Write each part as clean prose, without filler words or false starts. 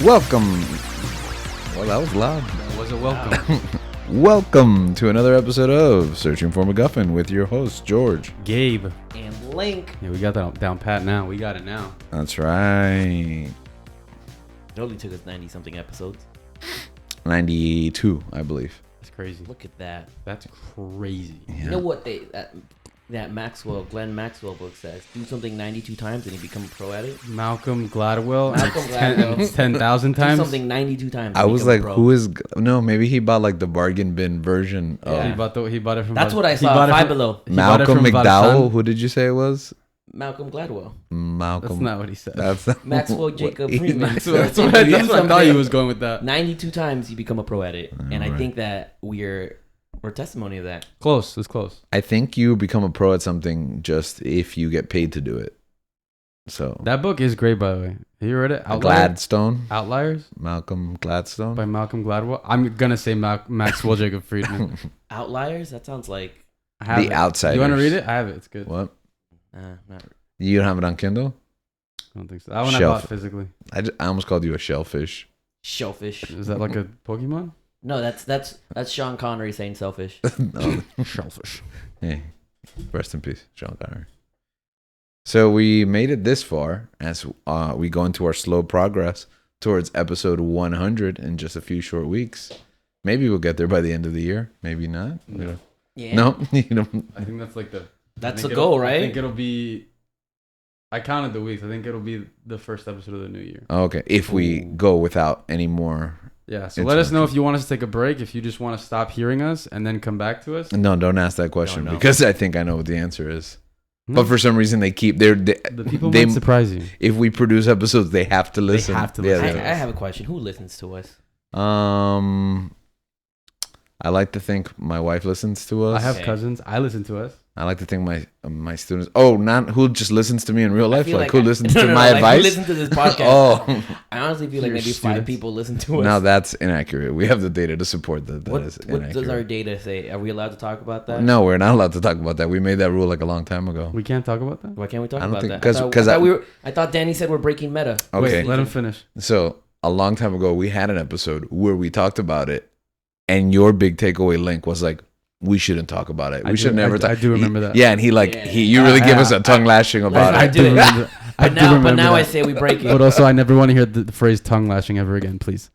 Welcome. Well, that was loud. That was a welcome. Welcome to another episode of Searching for Mcguffin with your host, George. Gabe. And Link. Yeah, we got that down pat now. We got it now. That's right. It only took us 90-something episodes. 92, I believe. That's crazy. Look at that. That's crazy. Yeah. You know what that Glenn Maxwell book says? Do something 92 times and you become a pro at it. Malcolm Gladwell. Malcolm Gladwell. 10,000 Do times. something 92 times. I and was become a like, pro. who is... No, maybe he bought like the bargain bin version of He bought it from. That's what I saw at Five Below. Malcolm McDowell. Who did you say it was? Malcolm Gladwell. Malcolm. That's not what he said. That's not Maxwell Jacob Freeman. That's what I thought he was going with that. 92 times you become a pro at it. And I Right. think that we're testimony of that. Close. It's close. I think you become a pro at something just if you get paid to do it. So That book is great, by the way. Have you read it? Gladstone. Outliers Malcolm Gladstone. by Malcolm Gladwell. I'm gonna say Maxwell Jacob Friedman. Outliers? That sounds like... I have The it. Outsiders. You want to read it? I have it. It's good. What? not You don't have it on Kindle? I don't think so. That one Shelf. I bought physically. I almost called you a shellfish. shellfish. Is that like a Pokemon? No, that's Sean Connery saying selfish. No. Shellfish. Hey, rest in peace, Sean Connery. So we made it this far as we go into our slow progress towards episode 100 in just a few short weeks. Maybe we'll get there by the end of the year. Maybe not. No. Yeah. No, you don't. I think that's like the. That's I think the goal, right? I think it'll be. I counted the weeks. I think it'll be the first episode of the new year. Okay, if we Ooh. go without any more. Yeah. So It's let us know not- if you want us to take a break. If you just want to stop hearing us and then come back to us. No, don't ask that question No. because I think I know what the answer is. No, But for some reason, they keep they the people they might surprise you. if we produce episodes, they have to listen. have to Yeah, listen. I have a question. Who listens to us? I like to think my wife listens to us. I have Okay. cousins. I listen to us. I like to think my students. Oh, not who just listens to me in real I life. feel Like who listens to no, my like, advice. Who listen to this podcast? Oh, I honestly feel like Your maybe students. 5 people listen to us. now that's inaccurate. We have the data to support that. That what is what inaccurate. does our data say? Are we allowed to talk about that? No, we're not allowed to talk about that. We made that rule like a long time ago. We can't talk about that. Why can't we talk I don't about think- that? 'cause I thought Danny said we're breaking meta. Okay. Wait, let him finish. So a long time ago, we had an episode where we talked about it, and your big takeaway link was like, we shouldn't talk about it. We should never talk. I do remember that. Yeah, and he like Yeah. you really give us a tongue lashing about I it. do. remember that. I But do now remember I that. say we break it. But also, I never want to hear the phrase tongue lashing ever again, please.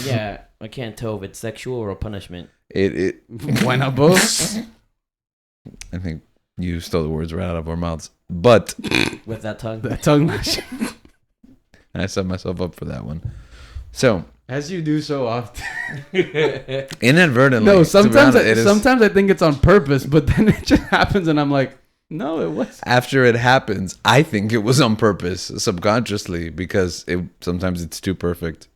Yeah, I can't tell if it's sexual or a punishment. It Why not both? I think you stole the words right out of our mouths, but With that tongue. The tongue lashing. I set myself up for that one. So As you do so often. inadvertently, No, to be sometimes honest, it is- sometimes I think it's on purpose, but then it just happens, and I'm like, no, it was. after it happens, I think it was on purpose, subconsciously, because sometimes it's too perfect.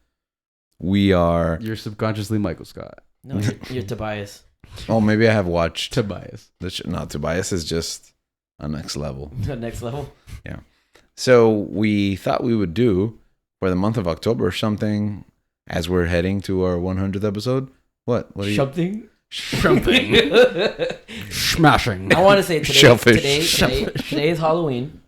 We are. You're subconsciously Michael Scott. No, you're Tobias. Oh, maybe I have watched. Tobias. No, Tobias is just a next level. Next level. So we thought we would do for the month of October something as we're heading to our 100th episode. What? What are you? Something. Something. Smashing. I want to say Shellfish. today is Halloween.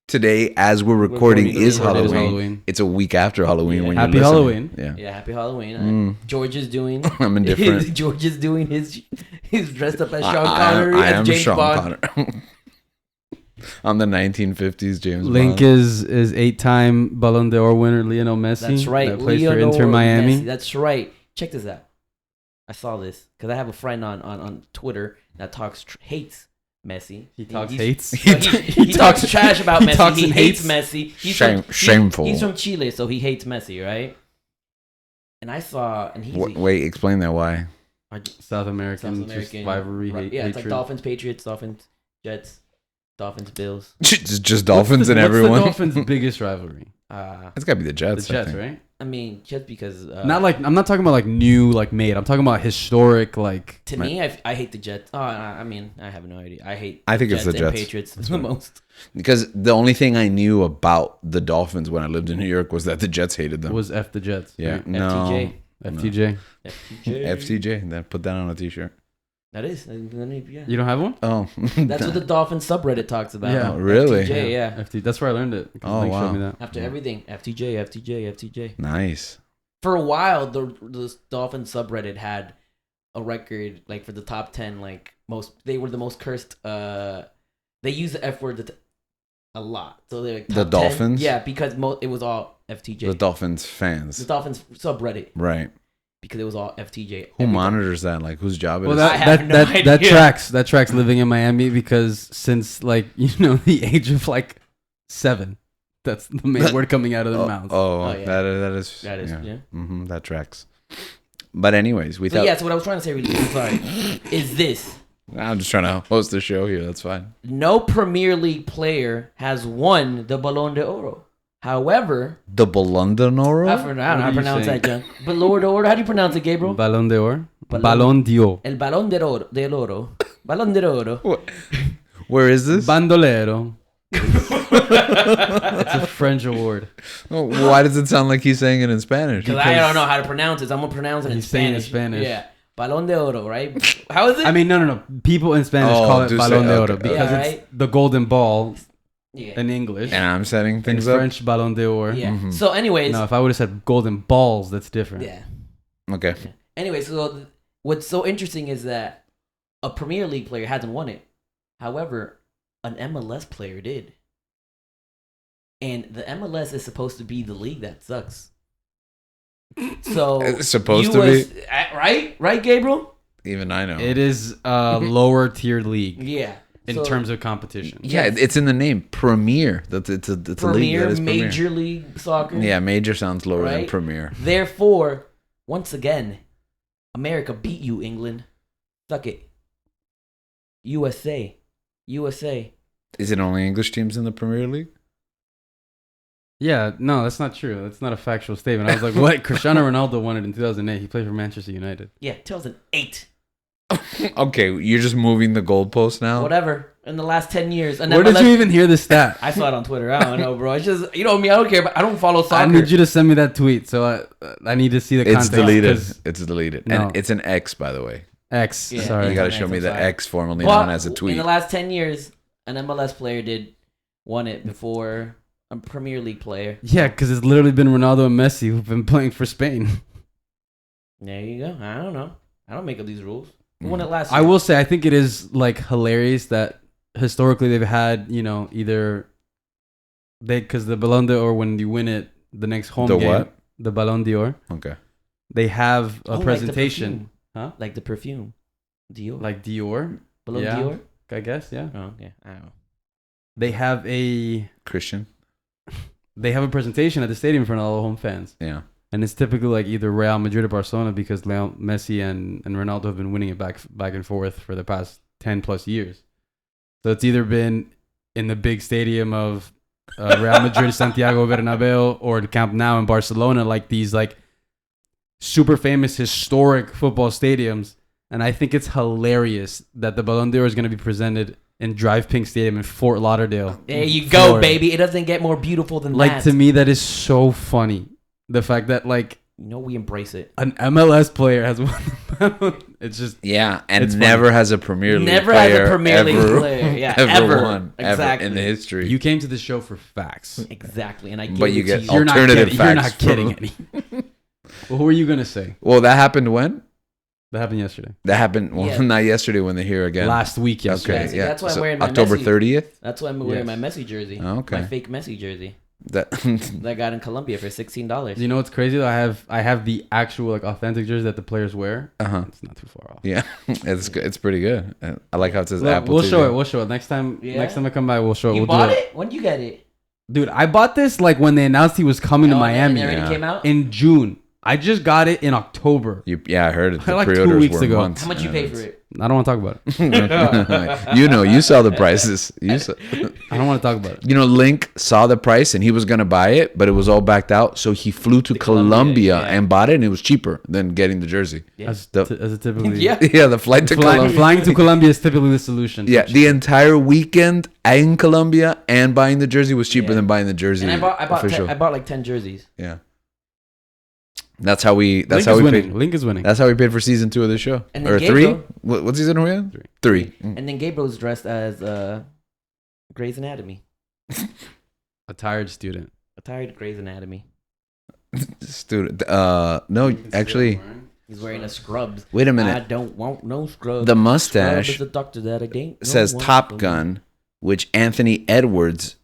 Today, as we're recording, recording is today. Halloween. Halloween. It's a week after Halloween Yeah. when Happy you're listening. Halloween. Yeah. Yeah, happy Halloween. Mm. George is doing. I'm indifferent. George is doing he's dressed up as Sean I Connery am as James Sean Bond. Connery. I'm the 1950s James Link Bond. is 8-time Ballon d'Or winner Lionel Messi. That's right. That plays for Lionel Inter Miami. Messi. That's right. Check this out. I saw this because I have a friend on Twitter that hates Messi. He talks He's- hates. He talks trash about he Messi. talks He and hates hates. Messi. Shameful. He's from Chile, so he hates Messi, right? And I saw, and he's Wait, explain that. Why? South American, South American just rivalry, right, hate, yeah, it's like hatred. Dolphins, Patriots, Dolphins, Jets, Dolphins, Bills. Just Dolphins and What's everyone. the Dolphins' biggest rivalry? It's got to be the The Jets. I Jets, think. right? I mean, just because. Not like I'm not talking about like new, like made. I'm talking about historic, like. To me, I hate the Jets. Oh, I mean, I have no idea. I think it's the and Jets. Patriots the most. Because the only thing I knew about the Dolphins when I lived in New York was that the Jets hated them. Was F the Jets? Yeah. Right? No. FTJ. FTJ. FTJ. FTJ. Then put that on a t-shirt. That is. Yeah. You don't have one? Oh, That's what the Dolphin subreddit talks about. Yeah. Oh, really? FTJ, yeah. FT. That's where I learned it. 'Cause Oh, Link wow. showed me that. After everything, FTJ. Nice. For a while, the Dolphin subreddit had a record like for the top 10. Like they were the most cursed. They use the F word a lot. So they're like The top 10. Dolphins? Yeah, because it was all FTJ. The Dolphins fans. The Dolphins subreddit Right. because it was all FTJ. Who Everything. monitors that? Like, whose job it Well, is? I have no that idea. tracks. That tracks living in Miami because since like the age of like 7, that's the main word coming out of their mouths. Oh, yeah. that is. That is, yeah. Mm-hmm, that tracks. But anyways, we So thought. yeah, so what I was trying to say, really, I'm sorry, is this: I'm just trying to host the show here. That's fine. no Premier League player has won the Ballon d'Oro. However, The Bolondonoro? I don't know how to What are you pronounce saying? that, John. Ballon d'Oro. How do you pronounce it, Gabriel? Ballon d'Or. Ballon- Ballon d'Or. El Ballon d'Oro. Ballon d'Oro. Where is this? Bandolero. It's a French award. Oh, why does it sound like he's saying it in Spanish? Because I don't know how to pronounce it. So I'm gonna pronounce it in He's saying it in Spanish. Spanish. Yeah, Ballon d'Oro, right? How is it? I mean, no. People in Spanish Oh, call it do Ballon say- d'Oro okay. because Yeah, it's right? the golden ball yeah. in English. And I'm setting In things up. French, Ballon d'Or. Yeah. Mhm. So, anyways, No, if I would have said golden balls, that's different. yeah. Okay. Anyway, so what's so interesting is that a Premier League player hasn't won it. However, an MLS player did. And the MLS is supposed to be the league that sucks. So It's supposed to be. Right, Gabriel? Even I know. It is a lower tier league Yeah. in So, terms of competition. Yeah, it's in the name. Premier. It's a league Premier, that is Premier. Major League Soccer. Yeah, major sounds lower than Right? Premier. Therefore, once again, America beat you, England. Suck it. USA. Is it only English teams in the Premier League? Yeah, no, that's not true. That's not a factual statement. I was like, what? Cristiano Ronaldo won it in 2008. He played for Manchester United. Yeah, 2008. Okay, you're just moving the goalpost now. Whatever. In the last 10 years. And Where did you even hear this stat? I saw it on Twitter. I don't know, bro. It's just, you know me, I don't care. But I don't follow soccer. I need you to send me that tweet. So I need to see the It's context. deleted. 'cause It's deleted. No. And it's an X, by the way. X. Yeah. Sorry. You got to It's an show X, me I'm the sorry. X formerly But known as a tweet. in the last 10 years, an MLS player won it before a Premier League player. Yeah, because it's literally been Ronaldo and Messi who've been playing for Spain. There you go. I don't know. I don't make up these rules. Who won it last year? I will say, I think it is like hilarious that historically they've had, either because the Ballon d'Or, when you win it, the next home The game, what? the Ballon d'Or, Okay. they have a Oh, presentation, huh? Like the perfume. Dior. Like Dior, Ballon yeah. Dior? I guess, yeah. Oh, okay. I don't know. They have a Christian. presentation at the stadium for all the home fans. Yeah. And it's typically like either Real Madrid or Barcelona because Messi and Ronaldo have been winning it back and forth for the past 10 plus years. So it's either been in the big stadium of Real Madrid, Santiago Bernabeu, or the Camp Nou in Barcelona, like these like super famous historic football stadiums. And I think it's hilarious that the Ballon d'Or is going to be presented in Drive Pink Stadium in Fort Lauderdale. There you go, Florida. baby. It doesn't get more beautiful than Like, that. to me, that is so funny. The fact that like You know we embrace it. an MLS player has won the Ballon. It's just Yeah, and It's never has a Premier League Never player has a Premier League ever, player. Yeah, ever ever. won Exactly. ever in the history. you came to the show for facts. Exactly. And I give But it you to get you. You're not alternative kidding. You're not facts kidding, from- Eddie. Well, who were you gonna say? Well, that happened when? That happened yesterday. That happened, well, Yeah. not yesterday when they're here again. Last week yesterday. Okay, see, yeah. that's why I'm So wearing my October Messi- 30th? That's why I'm wearing Yes. my Messi jersey. Oh, okay. My fake Messi jersey That that I got in Colombia for $16. You know what's crazy though? I have the actual like authentic jersey that the players wear. Uh-huh. It's not too far off. Yeah. It's good. It's pretty good. I like how it says Look, Apple we'll TV. show it. We'll show it next time. Yeah? Next time I come by, we'll show it. You We'll bought do it? When did you get it? Dude, I bought this like when they announced he was coming to Oh, Miami It already Yeah. came out? in June. I just got it in October. Yeah, I heard it. The Like 2 pre-orders weeks were ago. months. How much you pay for it? I don't want to talk about it. You saw the prices. I don't want to talk about it. Link saw the price and he was going to buy it, but it was all backed out. So he flew to Colombia yeah. and bought it, and it was cheaper than getting the jersey. Yeah. As The- a typically. Yeah. Yeah, the flight to Colombia. Flying to Colombia is typically the solution. Yeah, the entire weekend in Colombia and buying the jersey was cheaper Yeah. than buying the jersey And I bought official. I bought like 10 jerseys. Yeah. That's how we. That's Link how is we winning. paid. Link is winning. That's how we paid for season 2 of the show. And then Or Gabriel- 3? What season are we in? 3. And then Gabriel's dressed as Grey's Anatomy. A tired student. A tired Grey's Anatomy. Student. No, actually, He's wearing a scrubs. wait a I minute. don't want no scrubs. The Scrub mustache is the doctor that I don't says want Top from Gun, which Anthony Edwards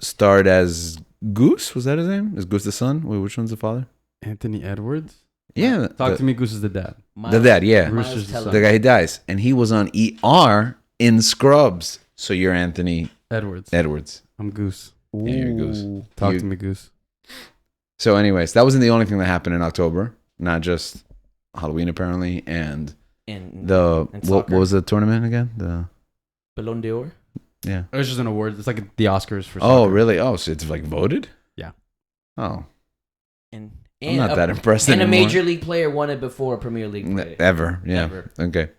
starred as Goose. Was that his name? Is Goose the son? Wait, which one's the father? Anthony Edwards. Yeah, Talk to me. Goose is the dad. the dad. Yeah, Miles Rooster's the Teller. son. the guy who dies, and he was on ER in Scrubs. So you're Anthony Edwards. Edwards. I'm Goose. Yeah, you're Goose. Ooh. Talk You- to me, Goose. So, anyways, that wasn't the only thing that happened in October. Not just Halloween, apparently, and And what soccer. was the tournament again? The Ballon d'Or. yeah. It was just an award. It's like the Oscars for. Oh, soccer. really? Oh, so it's like voted? Yeah. Oh, And I'm not that impressed And anymore. a major league player won it before a Premier League player. Ever, yeah. Ever. Okay,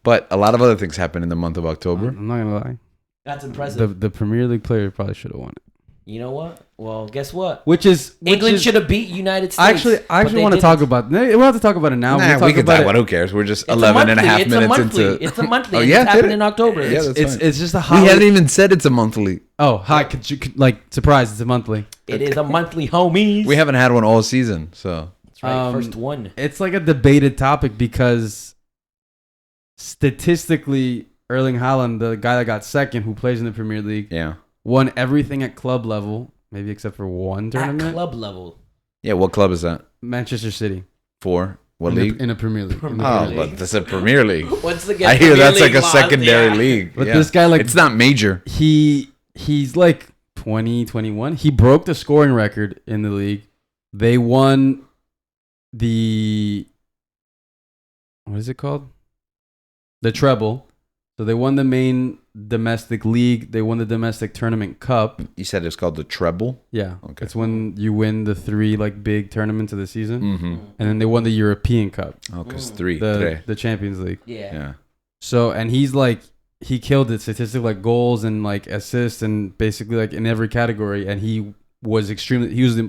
but a lot of other things happened in the month of October. I'm not gonna lie. That's impressive. The Premier League player probably should have won it. You know what? Well, guess what? England England should have beat United States. I actually want to talk about. We don't have to talk about it now. Nah, we can talk about it. Who cares? We're just It's 11 and a half it's minutes a monthly. into. It's a monthly. Oh, and yeah, it's did happened it? in October. Yeah, that's fine. It's just a We holiday. haven't even said it's a monthly. Oh, hi! Could surprise? It's a monthly. It is a monthly, homies. We haven't had one all season, so That's right. Um, First one. It's like a debated topic because statistically, Erling Haaland, the guy that got second, who plays in the Premier League, yeah, won everything at club level, maybe except for one At tournament. club level. yeah. What club is that Manchester City. for? What in league? in a Premier League. In the Oh, Premier League. but that's a Premier League. Once again, I hear Premier that's like League a mods, secondary yeah. league. But yeah. this guy, like, it's not major. he's like 20, 21. He broke the scoring record in the league. They won the what is it called? The treble. So they won the main domestic league. They won the domestic tournament cup. You said it's called the treble. Yeah. Okay. It's when you win the 3 like big tournaments of the season. Mm-hmm. And then they won the European Cup, Oh, because Mm. 3. the Champions League. Yeah. Yeah. So, and he's like, he killed it statistically, like goals and like assists and basically like in every category. And he was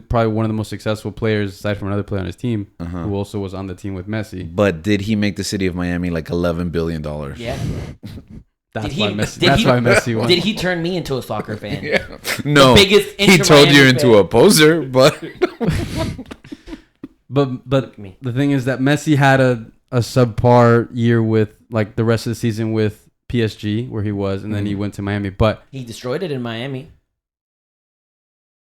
probably one of the most successful players aside from another player on his team Uh-huh. who also was on the team with Messi. But did he make the city of Miami like $11 billion? Yeah. That's Did why he- Messi. did That's he- why Messi won. Did he turn me into a soccer fan? Yeah. No. The biggest He Inter told you Miami into fan. a poser, but But Me. the thing is that Messi had a subpar year with like the rest of the season with PSG where he was, and then he Mhm. went to Miami. But He destroyed it in Miami.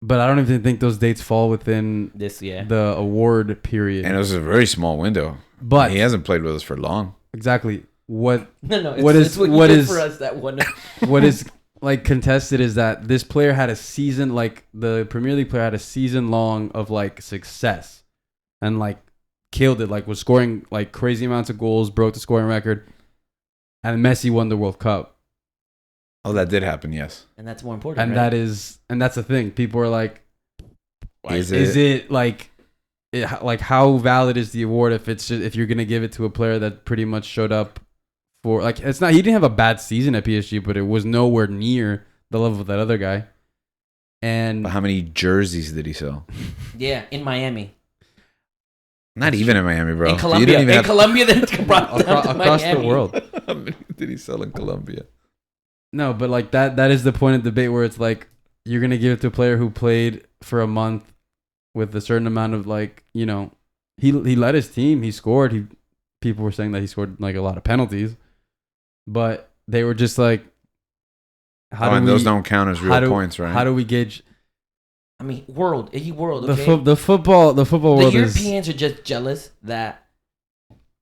I don't even think those dates fall within This year. the award period. and it was a very small window. But He hasn't played with us for long. exactly what No. It's, What is- it's what, what you did is- for us that one? what is like contested is that this player had a season, like the Premier League player had a season long of like success and like killed it, like was scoring like crazy amounts of goals, broke the scoring record, and Messi won the World Cup. Oh, that did happen, yes. And that's more important. And right? that's the thing. People are like, Is is it like like how valid is the award if you're gonna give it to a player that pretty much showed up for like it's not, he didn't have a bad season at PSG, but it was nowhere near the level of that other guy. And But how many jerseys did he sell? Yeah, in Miami. Not even in Miami, bro. In You Colombia. didn't even In have- Colombia, then it's brought down to across the Miami. world. How many did he sell in Colombia? No, but like that is the point of debate where it's like you're gonna give it to a player who played for a month with a certain amount of like, you know, he led his team, he scored, people were saying that he scored like a lot of penalties, but they were just like, And those don't count as real points, right? How do we gauge I mean, world. Okay? the football The world is Europeans are just jealous that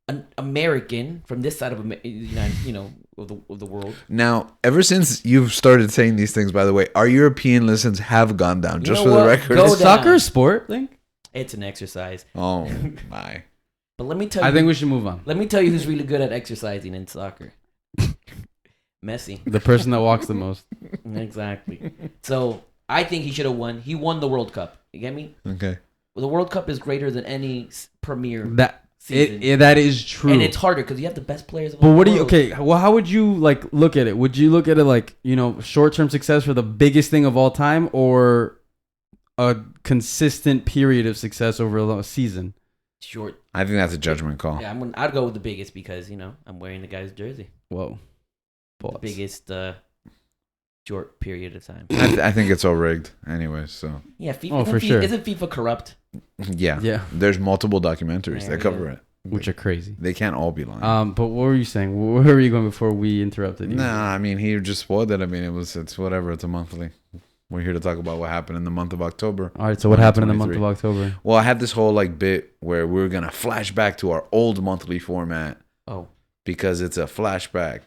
an American from this side of of the world. Now, ever since you've started saying these things, by the way, our European listens have gone down, You just know for the what? record. Go is down. soccer a sport, Link? It's an exercise. Oh, my. But let me tell you. I think we should move on. Let me tell you who's really good at exercising in soccer. Messi. The person that walks the most. Exactly. So I think he should have won. He won the World Cup. You get me? Okay. Well, the World Cup is greater than any Premier That season. that is true. And it's harder because you have the best players of But all what the do you? world. Okay, well, how would you like look at it? Would you look at it like, you know, short-term success for the biggest thing of all time, or a consistent period of success over a season? short. I think that's a judgment call. Yeah, I'd go with the biggest because I'm wearing the guy's jersey. Whoa. The biggest short period of time. I think it's all rigged anyway. So Yeah, FIFA. Oh, for sure. Isn't FIFA corrupt? yeah, Yeah. There's multiple documentaries There that we cover go. it. Which are crazy. They can't all be lying. But what were you saying? Where were you going before we interrupted you? Nah, I mean he just spoiled it. I mean it's whatever. It's a monthly. We're here to talk about what happened in the month of October. All right. So what happened in the month of 2023. October? Well, I had this whole like bit where we were gonna flash back to our old monthly format Oh, because it's a flashback.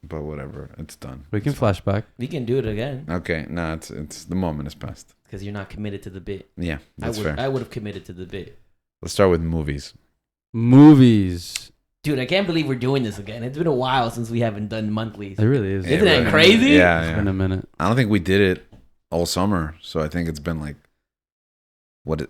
But whatever, it's done. We can It's fine. flashback. we can do it again Okay, no, it's the moment is past. because you're not committed to the bit. Yeah, that's fair. I would have committed to the bit. Let's start with movies. Movies. Dude, I can't believe we're doing this again. It's been a while since we haven't done monthlies. It really is. Isn't that really- crazy? Yeah, It's yeah. been a minute. I don't think we did it all summer, so I think it's been like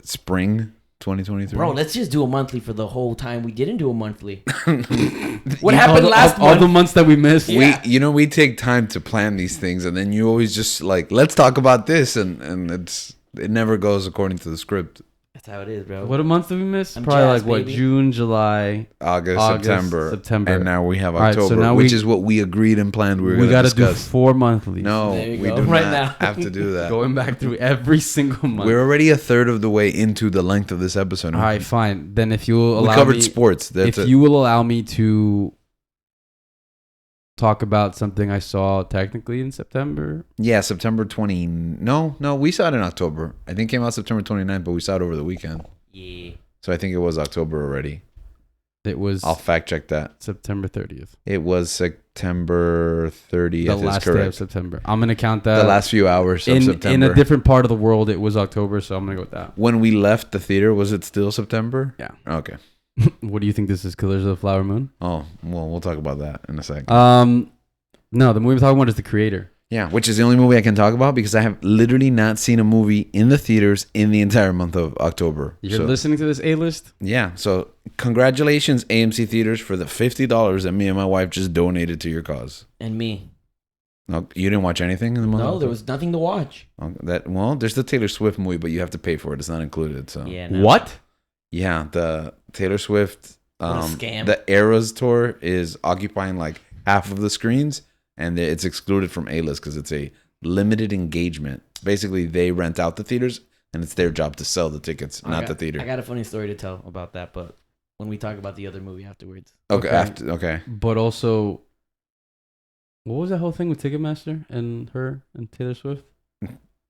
spring 2023. Bro, let's just do a monthly for the whole time we didn't do a monthly. what What happened last all month? the months that we missed. Yeah. we take time to plan these things, and then you always just like let's talk about this, and it never goes according to the script. That's how it is, bro. What month did we miss? I'm Probably jazzed, like what? baby. June, July. August, September. and now we have All right, so October, now which we- is what we agreed and planned we were We going got to to do discuss. 4 monthlies. No, There you we go. do Right not now. have to do that. Going back through every single month. We're already a third of the way into the length of this episode. All right, fine. Then if you will we allow covered me, sports. That's if it. you will allow me to talk about something I saw technically in September. Yeah, September 20. No, we saw it in October. I think it came out September 29th, but we saw it over the weekend. Yeah. So I think it was October already. It was I'll fact check that. September 30th. It was September 30th. The is last day of correct. September. I'm going to count that. The last few hours of in September. a different part of the world, it was October, so I'm going to go with that. When we left the theater, was it still September? Yeah. Okay. What do you think this is? Killers of the Flower Moon? Oh, well, we'll talk about that in a second. No, the movie I'm talking about is The Creator. Yeah, which is the only movie I can talk about because I have literally not seen a movie in the theaters in the entire month of October. You're So, listening to this A-list? yeah, so congratulations, AMC Theaters, for the $50 that me and my wife just donated to your cause. And me. No, you didn't watch anything in the month? No, of there was nothing to watch. October? Well, there's the Taylor Swift movie, but you have to pay for it. It's not included. So Yeah. No. What? yeah, the Taylor Swift, What a scam. the Eras tour is occupying like half of the screens, and it's excluded from A-list because it's a limited engagement. Basically, they rent out the theaters, and it's their job to sell the tickets, not the theater. I got a funny story to tell about that, but when we talk about the other movie afterwards. Okay. Okay. But also, what was that whole thing with Ticketmaster and her and Taylor Swift?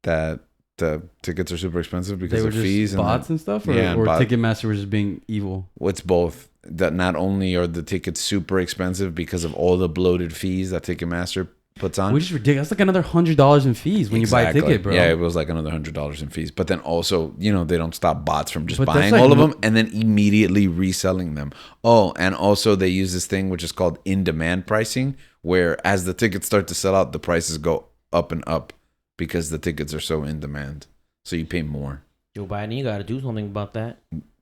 That the tickets are super expensive because They were of just fees bots and stuff? Or, Yeah, and or bot- Ticketmaster was just being evil? It's both. That not only are the tickets super expensive because of all the bloated fees that Ticketmaster puts on. Which is ridiculous. That's like another $100 in fees when you buy a Exactly. ticket, bro. Yeah, it was like another $100 in fees. But then also, they don't stop bots from just But that's buying like all of no- them and then immediately reselling them. Oh, and also they use this thing which is called in-demand pricing, where as the tickets start to sell out, the prices go up and up because the tickets are so in demand. So you pay more. Joe Biden, you got to do something about that.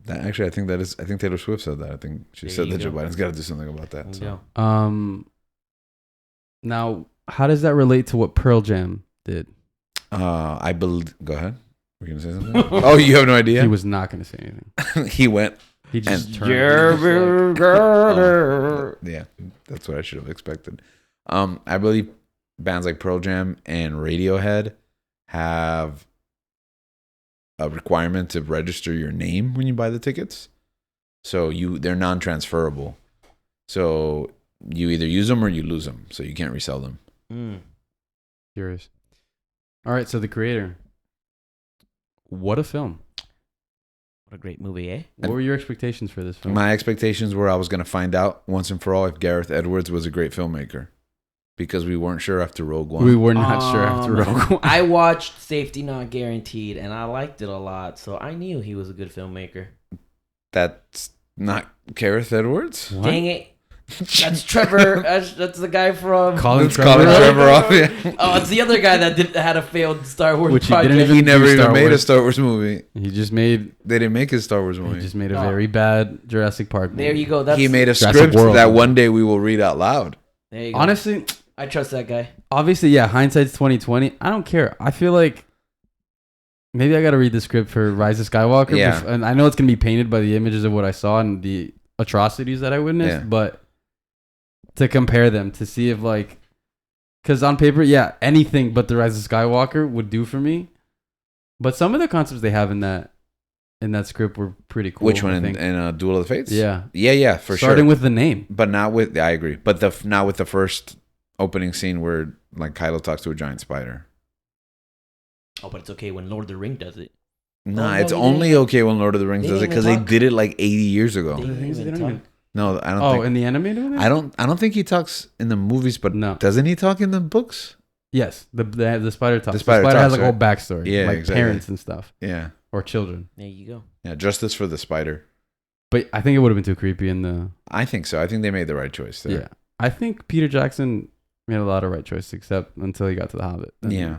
That actually, I think Taylor Swift said that. I think she There said you that Joe go. Biden's got to do something about that. There you So. go. Now, how does that relate to what Pearl Jam did? I believe. Go ahead. Were you gonna say something? Oh, you have no idea. He was not going to say anything. He went. He just And- turned. He was just like, Yeah, that's what I should have expected. I believe bands like Pearl Jam and Radiohead have a requirement to register your name when you buy the tickets. So they're non-transferable. So you either use them or you lose them. So you can't resell them. Curious. All right, so The Creator. What a film. What a great movie, eh? What were your expectations for this film? My expectations were I was going to find out once and for all if Gareth Edwards was a great filmmaker. Because we weren't sure after Rogue One. We were not sure after Rogue One. I watched Safety Not Guaranteed, and I liked it a lot, so I knew he was a good filmmaker. That's not Gareth Edwards? What? Dang it. That's Trevor. That's the guy from... Colin It's Colin Trevor off, yeah. Oh, it's the other guy that had a failed Star Wars Which he project. didn't even He never do even Star made a Wars. Star Wars movie. He just made They didn't make his Star Wars movie. a Oh. very bad Jurassic Park movie. There you go. That's, He made a Jurassic script World. that one day we will read out loud. There you go. Honestly, I trust that guy. obviously, yeah, hindsight's 2020. I don't care. I feel like Maybe I got to read the script for Rise of Skywalker. Yeah. And I know it's going to be painted by the images of what I saw and the atrocities that I witnessed, Yeah. but to compare them, to see if like, because on paper, yeah, anything but the Rise of Skywalker would do for me. But some of the concepts they have in that script were pretty cool. Which one I think. in Duel of the Fates? Yeah. Yeah, for sure. Starting with the name. But not with, I agree. But not with the first opening scene where like Kylo talks to a giant spider. Oh, but it's okay when Lord of the Ring does it. Nah, no, it's he only didn't okay when Lord of the Rings they does it didn't because even they talk. did it like 80 years ago. They didn't Things even they don't talk. No, I don't Oh, think. in the animated one? I don't think he talks in the movies, but No. doesn't he talk in the books? Yes. The spider talks. The spider has talks, like a right? whole backstory. Yeah, like exactly. parents and stuff. Yeah. Or children. There you go. Yeah, justice for the spider. But I think it would have been too creepy in the... I think so. I think they made the right choice there. Yeah. I think Peter Jackson made a lot of right choices, except until he got to The Hobbit. And Yeah.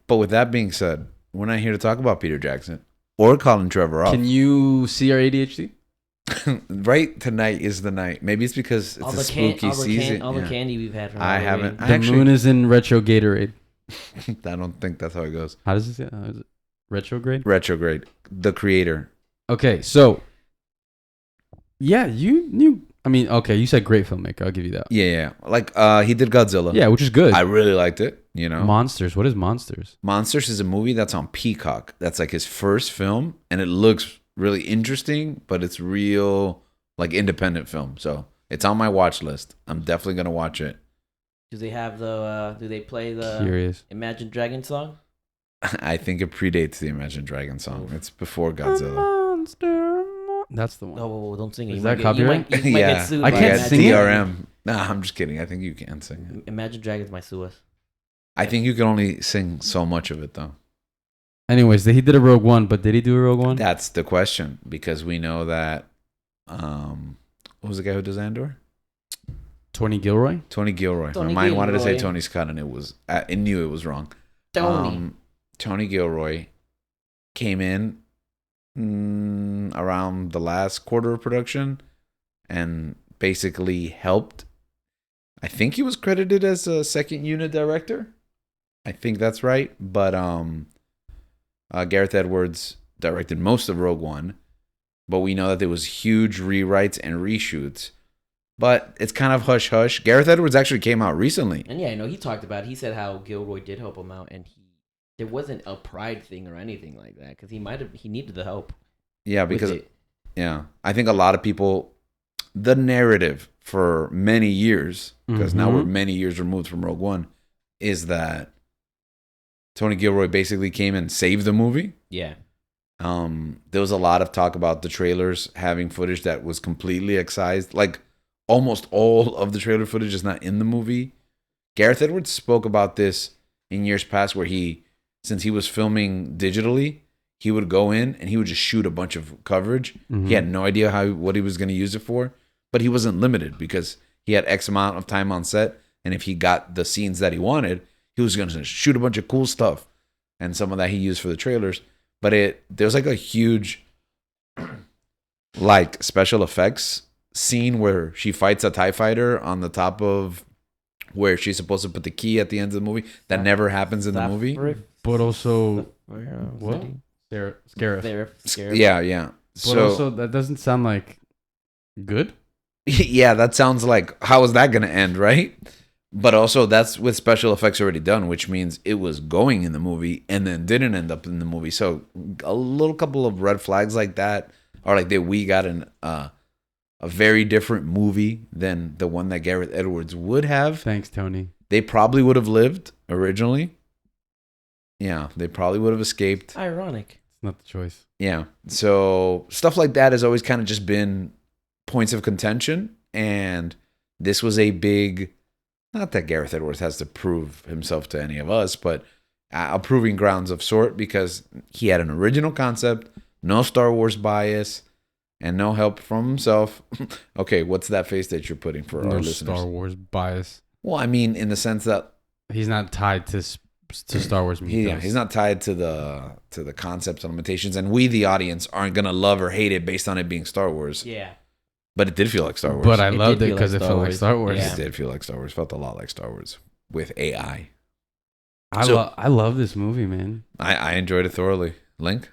But with that being said, we're not here to talk about Peter Jackson or Colin Trevorrow. Can you see our ADHD? Right tonight is the night. Maybe it's because it's a spooky season. All the Yeah. candy we've had from I Halloween. haven't. The moon is in retro Gatorade. I don't think that's how it goes. How does it say? How is it? Retrograde? Retrograde. The creator. Okay, so... Yeah, you... I mean, okay, you said great filmmaker. I'll give you that. Yeah. Like he did Godzilla. Yeah, which is good. I really liked it. You know, Monsters. What is Monsters? Monsters is a movie that's on Peacock. That's like his first film, and it looks really interesting, but it's real like independent film. So it's on my watch list. I'm definitely gonna watch it. Do they have the? Do they play the Curious. Imagine Dragon song? I think it predates the Imagine Dragons song. It's before Godzilla. Monster. That's the one. Oh, don't sing it. Is You that might get- you might- copyright? you might Yeah. get sued I by can't Imagine sing it. Dragons. DRM. Nah, I'm just kidding. I think you can sing it. Imagine Dragons might sue us. I think you can only sing so much of it though. Anyways, he did a Rogue One, but did he do a Rogue One? That's the question because we know that what was the guy who does Andor? Tony Gilroy? Tony Gilroy. Tony My mind wanted to say Gilroy. Tony Scott, and it knew it was wrong. Tony. Tony Gilroy came in around the last quarter of production and basically helped. I think he was credited as a second unit director. I think that's right. But Gareth Edwards directed most of Rogue One. But we know that there was huge rewrites and reshoots. But it's kind of hush-hush. Gareth Edwards actually came out recently. And yeah, I know he talked about it. He said how Gilroy did help him out, and there wasn't a pride thing or anything like that because he needed the help. Yeah, with because it. I think a lot of people, the narrative for many years, because now we're many years removed from Rogue One, is that Tony Gilroy basically came and saved the movie. Yeah. There was a lot of talk about the trailers having footage that was completely excised. Like almost all of the trailer footage is not in the movie. Gareth Edwards spoke about this in years past where since he was filming digitally, he would go in and he would just shoot a bunch of coverage. Mm-hmm. He had no idea what he was going to use it for, but he wasn't limited because he had X amount of time on set. And if he got the scenes that he wanted, he was going to shoot a bunch of cool stuff. And some of that he used for the trailers. But there was like a huge like special effects scene where she fights a TIE fighter on the top of where she's supposed to put the key at the end of the movie. That never happens in the movie. But also... What? Scarif. Yeah. But So also, that doesn't sound like good. yeah, that sounds like, how is that going to end, right? But also, that's with special effects already done, which means it was going in the movie and then didn't end up in the movie. So a little couple of red flags like that are like that we got a very different movie than the one that Gareth Edwards would have. Thanks, Tony. They probably would have lived originally. Yeah, they probably would have escaped. Ironic. It's not the choice. Yeah. So stuff like that has always kind of just been points of contention. And this was a big... Not that Gareth Edwards has to prove himself to any of us, but a proving grounds of sort because he had an original concept, no Star Wars bias, and no help from himself. Okay, what's that face that you're putting for our listeners? Star Wars bias. Well, I mean, in the sense that He's not tied to Star Wars mythos. he's not tied to the concepts and limitations, and we, the audience, aren't gonna love or hate it based on it being Star Wars. Yeah. But it did feel like Star Wars. But I It loved did it feel because like it Star felt like Wars. Star Wars. Yeah. It did feel like Star Wars. Felt a lot like Star Wars with AI. I love this movie, man. I enjoyed it thoroughly. Link?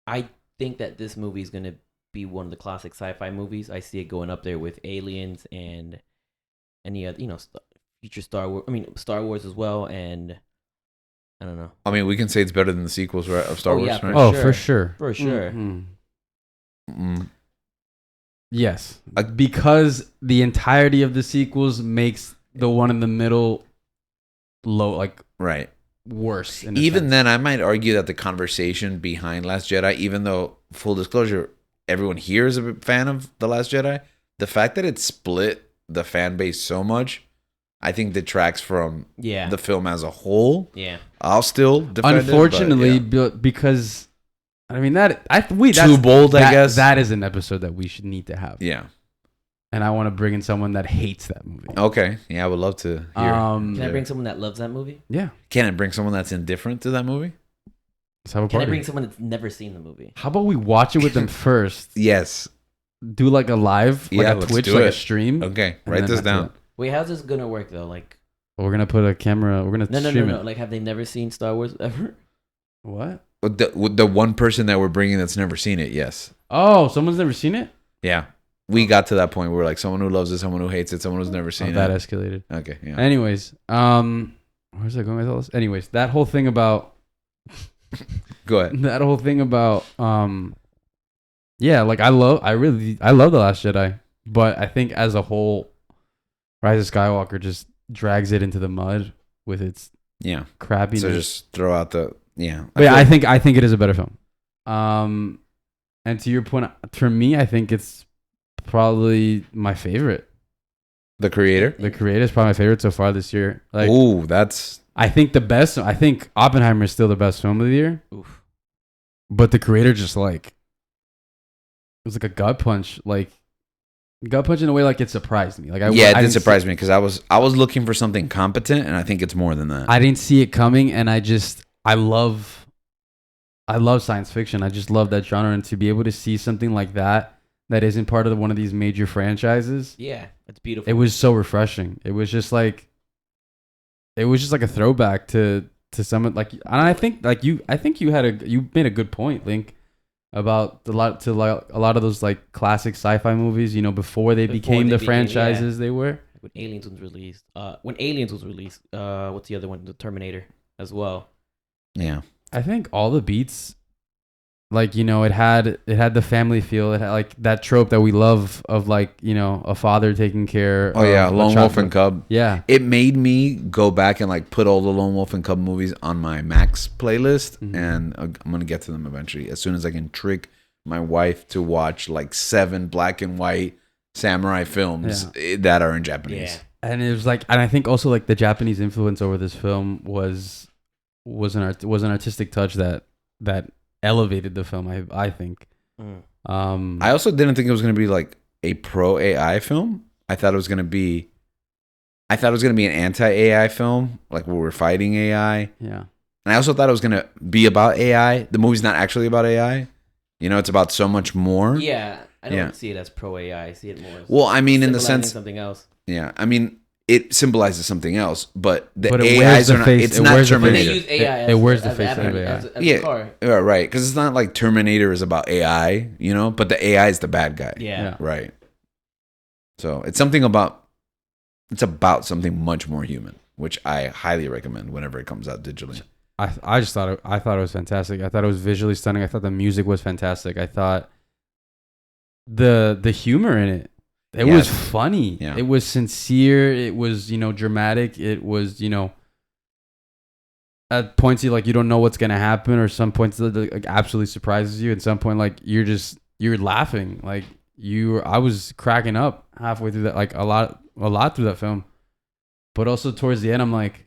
I think that this movie is gonna be one of the classic sci-fi movies. I see it going up there with Aliens and any other, future Star Wars. I mean, Star Wars as well, and I don't know. I mean, we can say it's better than the sequels, right, of Star Wars, yeah, right? Oh, sure. for sure. For sure. Mm. Yes, because the entirety of the sequels makes the one in the middle Right. worse. In a Even sense. then, I might argue that the conversation behind Last Jedi, even though, full disclosure, everyone here is a fan of The Last Jedi, the fact that it split the fan base so much, I think detracts from Yeah. the film as a whole. Yeah. I'll still defend unfortunately, it, but, yeah. because I mean that's Too bold, I guess. that is an episode that we should need to have. Yeah. And I want to bring in someone that hates that movie. Okay. Yeah, I would love to hear. Can I bring someone that loves that movie? Yeah. Can I bring someone that's indifferent to that movie? Let's have a Can I party. bring someone that's never seen the movie? How about we watch it with them first? Yes. Do like a live, like Yeah, a let's Twitch, do like it. a stream. Okay. and Write then this after down. that- Wait, how's this gonna work though? Like, We're gonna put a camera. We're gonna no. stream it. Like, have they never seen Star Wars ever? What? With the one person that we're bringing that's never seen it, yes. Oh, someone's never seen it. Yeah. We got to that point where like someone who loves it, someone who hates it, someone who's never Oh, seen that it. escalated. Okay, yeah. Anyways, where's I going with all this? Anyways, that whole thing about Go ahead. that whole thing about yeah, like I love The Last Jedi, but I think as a whole, Rise of Skywalker just drags it into the mud with its Yeah. crappiness. So just throw out the yeah. But yeah, I think it is a better film. And to your point, for me, I think it's probably my favorite. The creator. The Creator is probably my favorite so far this year. Like, Ooh, that's I think the best. I think Oppenheimer is still the best film of the year. Oof. But The Creator just like it was like a gut punch, in a way like it surprised me. Like it I did didn't surprise me because I was looking for something competent, and I think it's more than that. I didn't see it coming, and I love science fiction. I just love that genre, and to be able to see something like that isn't part of one of these major franchises, Yeah, it's beautiful. it was so refreshing. It was just like a throwback to some like, and I think you made a good point, Link, about a lot of those like classic sci-fi movies, before they became the franchises they were. When Aliens was released, what's the other one? The Terminator as well. Yeah. I think all the beats, like, it had the family feel. It had like that trope that we love of like, a father taking care. Oh yeah, of a Lone child. Wolf and Cub. Yeah. It made me go back and like put all the Lone Wolf and Cub movies on my Max playlist, Mhm. and I'm gonna get to them eventually as soon as I can trick my wife to watch like 7 black and white samurai films that are in Japanese. Yeah. And it was like, and I think also like the Japanese influence over this film was an artistic touch that elevated the film. I think. Mm. I also didn't think it was gonna be like a pro AI film. I thought it was gonna be an anti AI film, like where we're fighting AI. Yeah. And I also thought it was gonna be about AI. The movie's not actually about AI. It's about so much more. Yeah, I don't Yeah. see it as pro AI. I see it more as Well, I mean, in the symbolizing sense, something else. yeah. I mean, it symbolizes something else, but the But it wears AIs the are not. face- It's it not wears the But they Terminator. use AI It as, wears the as face of advert- AI. as Yeah. a car. Yeah, right. Because it's not like Terminator is about AI, but the AI is the bad guy. Yeah. Right. So it's about something much more human, which I highly recommend whenever it comes out digitally. I just thought it was fantastic. I thought it was visually stunning. I thought the music was fantastic. I thought the humor in it was funny. Yeah. It was sincere. It was, dramatic. It was, at points you don't know what's gonna happen, or some points that like absolutely surprises you. At some point, like you're laughing. Like I was cracking up halfway through that, like a lot through that film. But also towards the end, I'm like,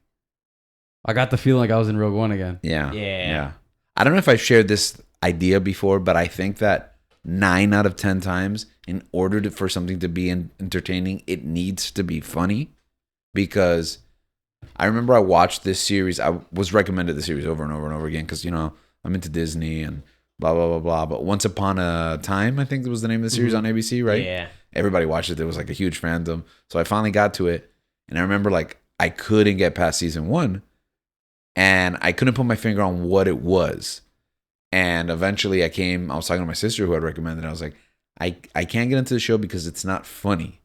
I got the feeling like I was in Rogue One again. Yeah. Yeah. I don't know if I've shared this idea before, but I think that 9 out of 10 times, in order for something to be entertaining, it needs to be funny. Because I remember I watched this series. I was recommended the series over and over and over again because, I'm into Disney and blah, blah, blah, blah. But Once Upon a Time, I think was the name of the series on ABC, right? Yeah. Everybody watched it. There was like a huge fandom. So I finally got to it. And I remember like I couldn't get past season 1. And I couldn't put my finger on what it was. And eventually I was talking to my sister who had recommended it. I was like, I can't get into the show because it's not funny.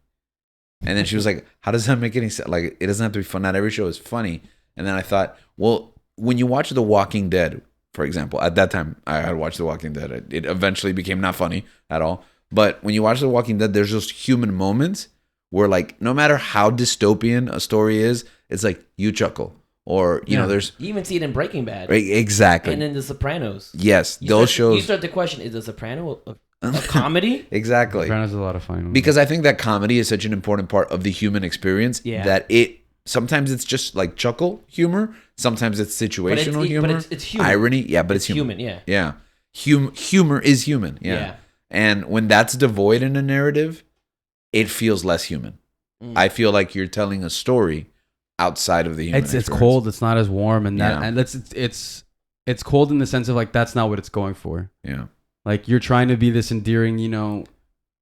And then she was like, how does that make any sense? Like, it doesn't have to be fun. Not every show is funny. And then I thought, well, when you watch The Walking Dead, for example, at that time I had watched The Walking Dead. It eventually became not funny at all. But when you watch The Walking Dead, there's those human moments where, like, no matter how dystopian a story is, it's like you chuckle. Or, you know, there's... You even see it in Breaking Bad. Exactly. And in The Sopranos. Yes, You shows... start to question, is The Soprano a comedy? Exactly. Sopranos is a lot of fun. Because I think that comedy is such an important part of the human experience that sometimes it's just like chuckle humor. Sometimes it's situational humor. But it's human. Irony. Yeah, but it's human. human. Yeah. Yeah. Humor is human. Yeah. And when that's devoid in a narrative, it feels less human. I feel like you're telling a story outside of the human It's cold. It's not as warm, and it's cold in the sense of like that's not what it's going for. Yeah. Like you're trying to be this endearing, you know,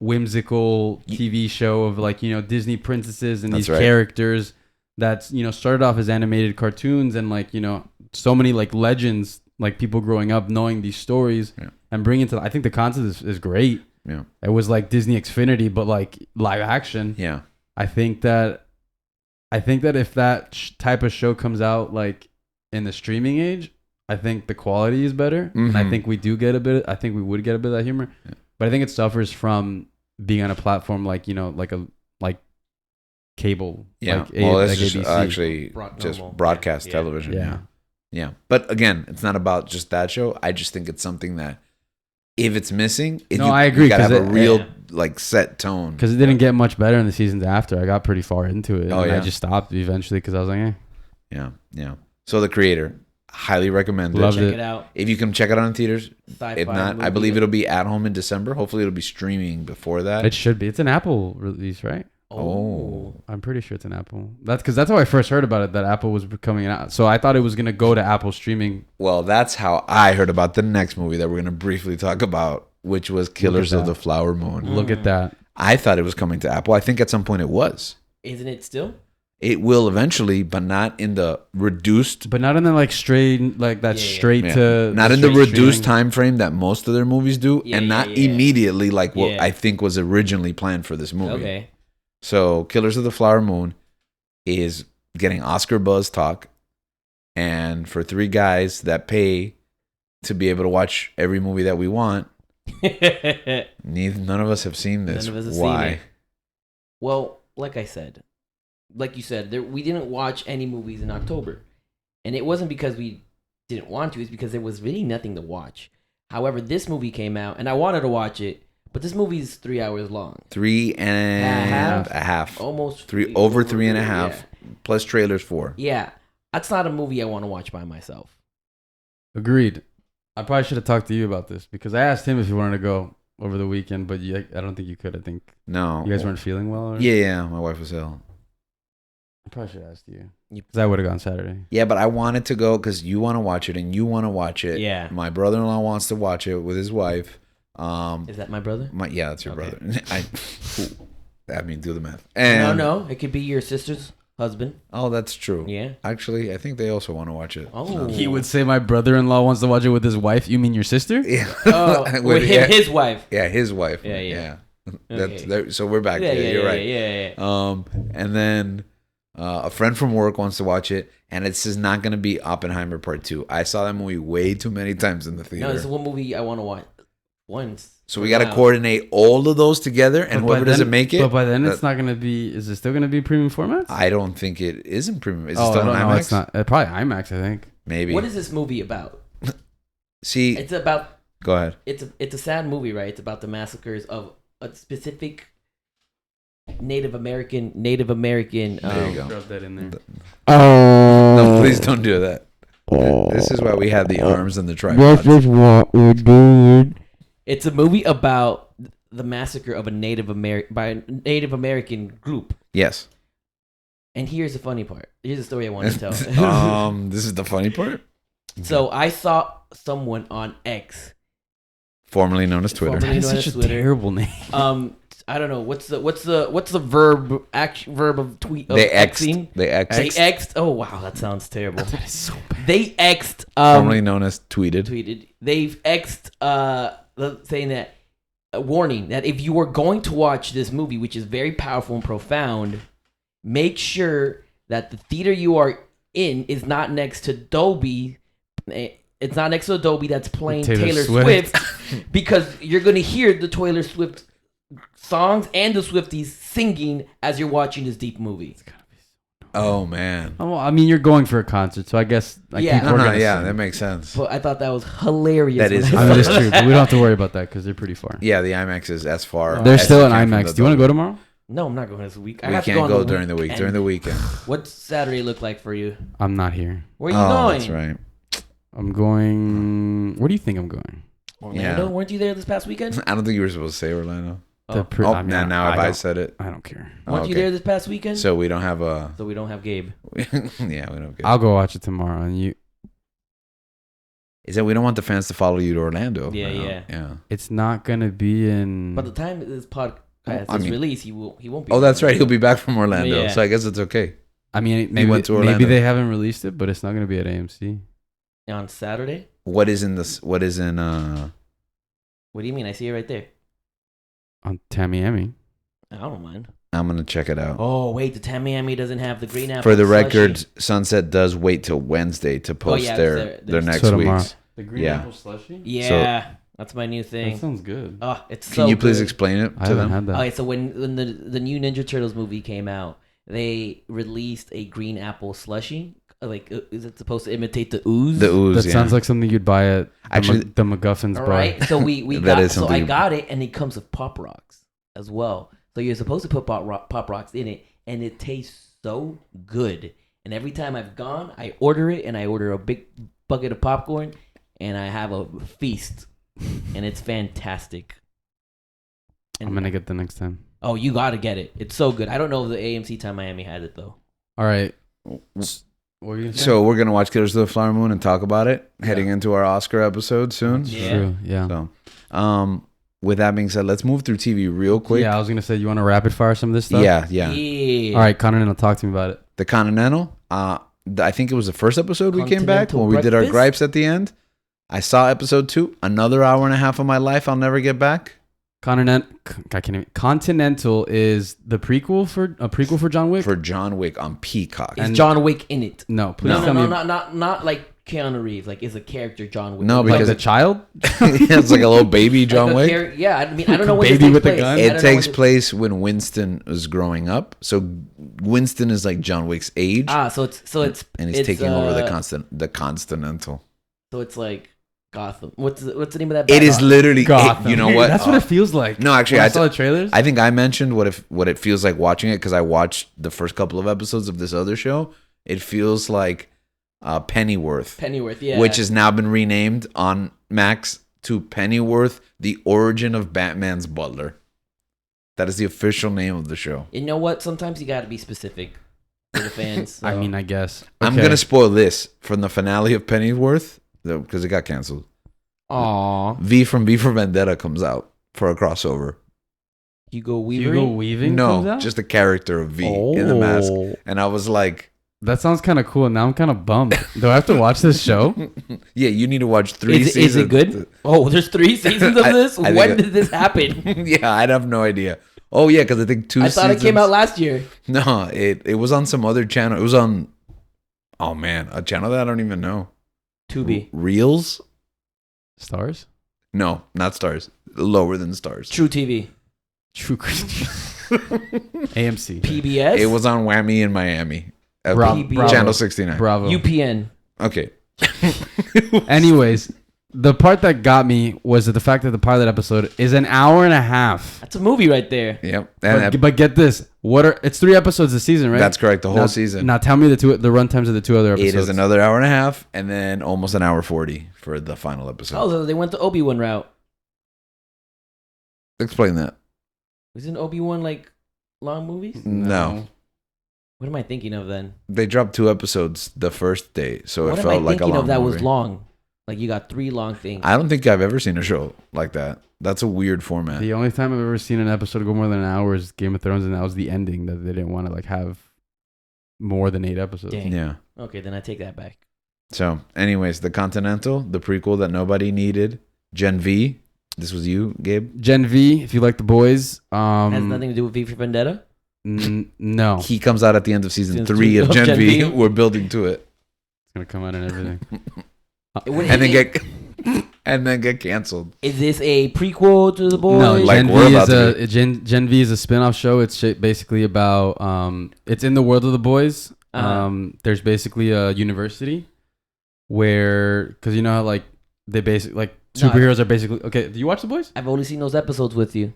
whimsical TV show of like, you know, Disney princesses and these characters that's, you know, started off as animated cartoons and like, you know, so many like legends, like people growing up knowing these stories and bringing to. I think the concept is great. Yeah. It was like Disney Xfinity, but like live action. Yeah. I think that if that type of show comes out like in the streaming age, I think the quality is better. And I think we would get a bit of that humor. Yeah. But I think it suffers from being on a platform like, you know, like cable. Yeah. Like well, that's like just ABC. actually just broadcast television. Yeah. Yeah. But again, it's not about just that show. I just think it's something that if it's missing, I agree. You gotta have a real like set tone. Because it didn't get much better in the seasons after. I got pretty far into it. I just stopped eventually because I was like, eh. Yeah. Yeah. So The Creator, highly recommended. Check it out. If you can check it out in theaters, Sci-fi if not, I believe it'll be at home in December. Hopefully it'll be streaming before that. It should be. It's an Apple release, right? Oh. I'm pretty sure it's an Apple. That's how I first heard about it, that Apple was coming out. So I thought it was going to go to Apple streaming. Well, that's how I heard about the next movie that we're going to briefly talk about, which was Killers of the Flower Moon. Look at that. I thought it was coming to Apple. I think at some point it was. Isn't it still? It will eventually, but not in the reduced. But not in the like straight, like that straight to. Not in the reduced time frame that most of their movies do, and not immediately like what I think was originally planned for this movie. Okay. So, Killers of the Flower Moon is getting Oscar buzz talk, and for three guys that pay to be able to watch every movie that we want, none of us have seen this. None of us have Why? seen it. Well, like you said, we didn't watch any movies in October, and it wasn't because we didn't want to. It's because there was really nothing to watch. However, this movie came out, and I wanted to watch it. But this movie is 3 hours long. 3 and a half. Almost. Over 3.5. Yeah. Plus trailers 4. Yeah. That's not a movie I want to watch by myself. Agreed. I probably should have talked to you about this because I asked him if he wanted to go over the weekend, but I don't think you could. I think no. You guys weren't feeling well? Or? Yeah. My wife was ill. I probably should have asked you. Because I would have gone Saturday. Yeah, but I wanted to go because you want to watch it and you want to watch it. Yeah. My brother-in-law wants to watch it with his wife. Is that my brother? Yeah, that's your brother. I mean, do the math. No. It could be your sister's husband. Oh, that's true. Yeah. Actually, I think they also want to watch it. Oh. He would say my brother-in-law wants to watch it with his wife. You mean your sister? Yeah. Oh, with his wife. Yeah, his wife. Yeah. Okay. So we're back. You're right. Yeah. And then a friend from work wants to watch it, and this is not going to be Oppenheimer Part 2. I saw that movie way too many times in the theater. No, it's one movie I want to watch once. So we got to coordinate all of those together, and whoever doesn't make it. But by then, it's not going to be. Is it still going to be premium formats? I don't think it is in premium. Is it still on IMAX? No, it's not. Probably IMAX, I think. Maybe. What is this movie about? See, it's about. Go ahead. It's a sad movie, right? It's about the massacres of a specific Native American. There you go. Drop that in there. No, please don't do that. This is why we have the arms and the tripod. This is what we're doing. It's a movie about the massacre of a Native American group. Yes. And here's the funny part. Here's the story I want to tell. This is the funny part. So I saw someone on X, Formerly known as Twitter. Formerly known Such as a Twitter. terrible name. I don't know what's the verb of tweet of They Xing? X'd. They They X'd. X'd. Oh wow, that sounds terrible. That is so bad. They X'd. Formerly known as tweeted. Tweeted. They've X'd. Saying that warning that if you are going to watch this movie, which is very powerful and profound, make sure that the theater you are in is not next to Dolby. It's not next to Dolby that's playing Taylor Swift because you're gonna hear the Taylor Swift songs and the Swifties singing as you're watching this deep movie. Oh man. Oh, I mean, you're going for a concert, so I guess Yeah. people are gonna Yeah, sing. that makes sense. But I thought that was hilarious. That is when I I mean, it's saw true, but we don't have to worry about that because they're pretty far. Yeah, the IMAX is as far. They're as still you in can from IMAX. the Do you want to go Dolby. tomorrow? No, I'm not going this week. I We have to can't on go the during the week. weekend. During the weekend. What's Saturday look like for you? I'm not here. Where are you Oh, going? that's right. I'm going. Where do you think I'm going? Orlando? Yeah. Weren't you there this past weekend? I don't think you were supposed to say Orlando. Oh. I mean, now if I don't- said it. I don't care. Weren't you there this past weekend? So we don't have a. So we don't have Gabe. Yeah, we don't get. I'll go watch it tomorrow, and you. Is that we don't want the fans to follow you to Orlando? Yeah, right now. yeah. Yeah. It's not gonna be in. By the time this podcast I is mean- released, he won't be. Oh, that's right. He'll be back from Orlando, Yeah. so I guess it's okay. I mean, maybe went to maybe Orlando. they haven't released it, but it's not gonna be at AMC on Saturday. What is in this? What is in? What do you mean? I see it right there. on Tamiami. I don't mind. I'm gonna check it out. Oh wait, the Tamiami doesn't have the green apple. For the slushy. record, Sunset does wait till Wednesday to post yeah, their they're- next So tomorrow. week's. The green Yeah. apple slushy. Yeah, that's my new That thing. sounds good. Oh, it's so Can you please good. explain it I to haven't them? had that. Okay, so when the new Ninja Turtles movie came out, they released a green apple slushy. Like, is it supposed to imitate the ooze? The ooze. That yeah. sounds like something you'd buy at Actually- the Mcguffin's All bar. right, so we That got is so I something- got it, and it comes with Pop Rocks as well. So you're supposed to put Pop Rocks in it, and it tastes so good. And every time I've gone, I order it, and I order a big bucket of popcorn, and I have a feast, and it's fantastic. And, I'm gonna get the next time. Oh, you gotta get it. It's so good. I don't know if the AMC Time Miami has it though. All right. What were you gonna say? So we're gonna watch Killers of the Flower Moon and talk about it heading into our Oscar episode soon. Yeah. True. Yeah. So, with that being said, let's move through TV real quick. Yeah, I was gonna say, you want to rapid fire some of this stuff? Yeah. Yeah. All right, Continental, talk to me about it. The Continental. I think it was the first episode we came back Continental when we did our breakfast? gripes at the end. I saw episode 2. Another hour and a half of my life I'll never get back. Continental is the prequel for John Wick. For John Wick on Peacock. Is John Wick in it? No, please No, tell me. not like Keanu Reeves. Like, is a character John Wick? No, Like because the child. it's like a little baby John Like a Wick. yeah, I mean, I don't know when Baby it takes with a place. gun? I It don't know takes when it- place when Winston was growing up. So Winston is like John Wick's age, So it's and he's it's, taking over the Continental. So it's like Gotham. What's the name of that? It is literally Gotham. you know what? That's what it feels like. No, actually, When I I saw the trailers. I think I mentioned what it feels like watching it because I watched the first couple of episodes of this other show. It feels like Pennyworth, yeah. which has now been renamed on Max to Pennyworth: The Origin of Batman's Butler. That is the official name of the show. You know what? Sometimes you got to be specific for the fans. So. I mean, I guess. I'm Okay. gonna spoil this from the finale of Pennyworth because it got canceled. Aw. V from V for Vendetta comes out for a crossover. Hugo Weaving. Hugo Weaving comes No, out? just the character of V in the mask, Oh. and I was like, That sounds kind of cool. Now I'm kind of bummed. Do I have to watch this show? "Yeah, you need to watch 3 Is seasons." it good? Oh, there's 3 seasons of this. I think When did this happen? Yeah, I'd have no idea. Oh yeah, because I think 2 I seasons. thought it came out last year. No, it was on some other channel. It was on. Oh man, a channel that I don't even know. Tubi. Reels? Stars? No, not Stars. Lower than Stars. True TV. True Christian. AMC. PBS. It was on Whammy in Miami. Bravo. Channel 69. Bravo. UPN. Okay. Anyways, the part that got me was the fact that the pilot episode is an hour and a half. That's a movie right there. Yep. And But get this. It's 3 episodes this season, right? that's correct. The whole Now- season. Now tell me the run times of the 2 other episodes. It is another hour and a half, and then almost an hour 40 for the final episode. Oh, so they went the Obi-Wan route. Explain that. Isn't Obi-Wan like long movies? No. What am I thinking of then? They dropped 2 episodes the first day, so What it am I felt like a thinking long of that movie. was long? Like you got 3 long things. I don't think I've ever seen a show like that. That's a weird format. The only time I've ever seen an episode go more than an hour is Game of Thrones, and that was the ending that they didn't want to like have more than 8 episodes. Dang. Yeah. Okay, then I take that back. So, anyways, The Continental, the prequel that nobody needed. Gen V. This was you, Gabe. Gen V, if you like the boys, Has nothing to do with V for Vendetta. No, it's He comes out at the end of season Season 3 of two Gen, of Gen V. V. We're building to it. gonna come out and everything. And then get canceled. Is this a prequel to the boys? No, Like Gen we're V about is to a Gen V is a spin-off show. It's basically about it's in the world of the boys. There's basically a university where, because you know how like they basically like No, superheroes are basically okay. Do you watch the boys? I've only seen those episodes with you.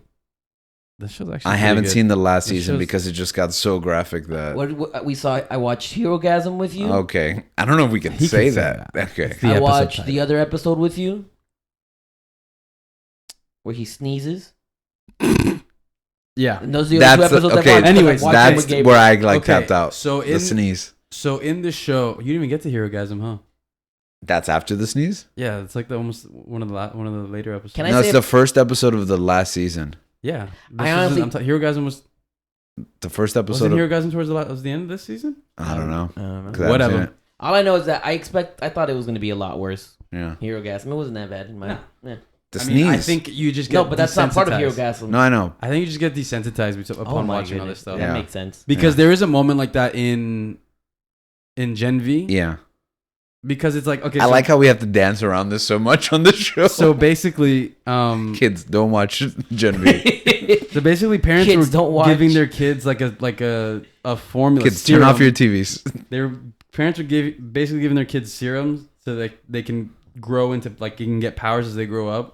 The show's actually I pretty haven't good. seen the last The season show's- because it just got so graphic that. What we saw, I watched Herogasm with you. Okay. I don't know if we can He say can say that. that. Okay. It's the I episode watched title. the other episode with you, where he sneezes. Yeah. And those are the other 2 episodes okay. I've watched. Anyways, I've watched them That's with Gabe. where I like Okay, tapped out. so The in- sneeze. So in the show, you didn't even get to Herogasm, huh? That's after the sneeze? Yeah, it's like the almost one of the later episodes. Can I No, say it's the first episode of the last season. Yeah, I honestly- Herogasm was The first wasn't episode of. Herogasm towards was the end of this season. I don't know. 'Cause I haven't Whatever. seen it. All I know is that I thought it was going to be a lot worse. Yeah. Herogasm. It wasn't that bad. In my, No. yeah. The I sneeze. mean, I think you just get No, but that's not part of desensitized. Herogasm. No, I know. I think you just get desensitized upon my watching all goodness. this stuff. That Yeah. makes sense. Because Yeah. there is a moment like that in Gen V. Yeah. Because it's like okay, I like how we have to dance around this so much on the show. so basically, Kids, don't watch Gen V. so basically, parents Kids were don't watch. giving their kids like a formula. Kids, turn off serum. your TVs. Their parents were basically giving their kids serums so that they can grow into like you can get powers as they grow up.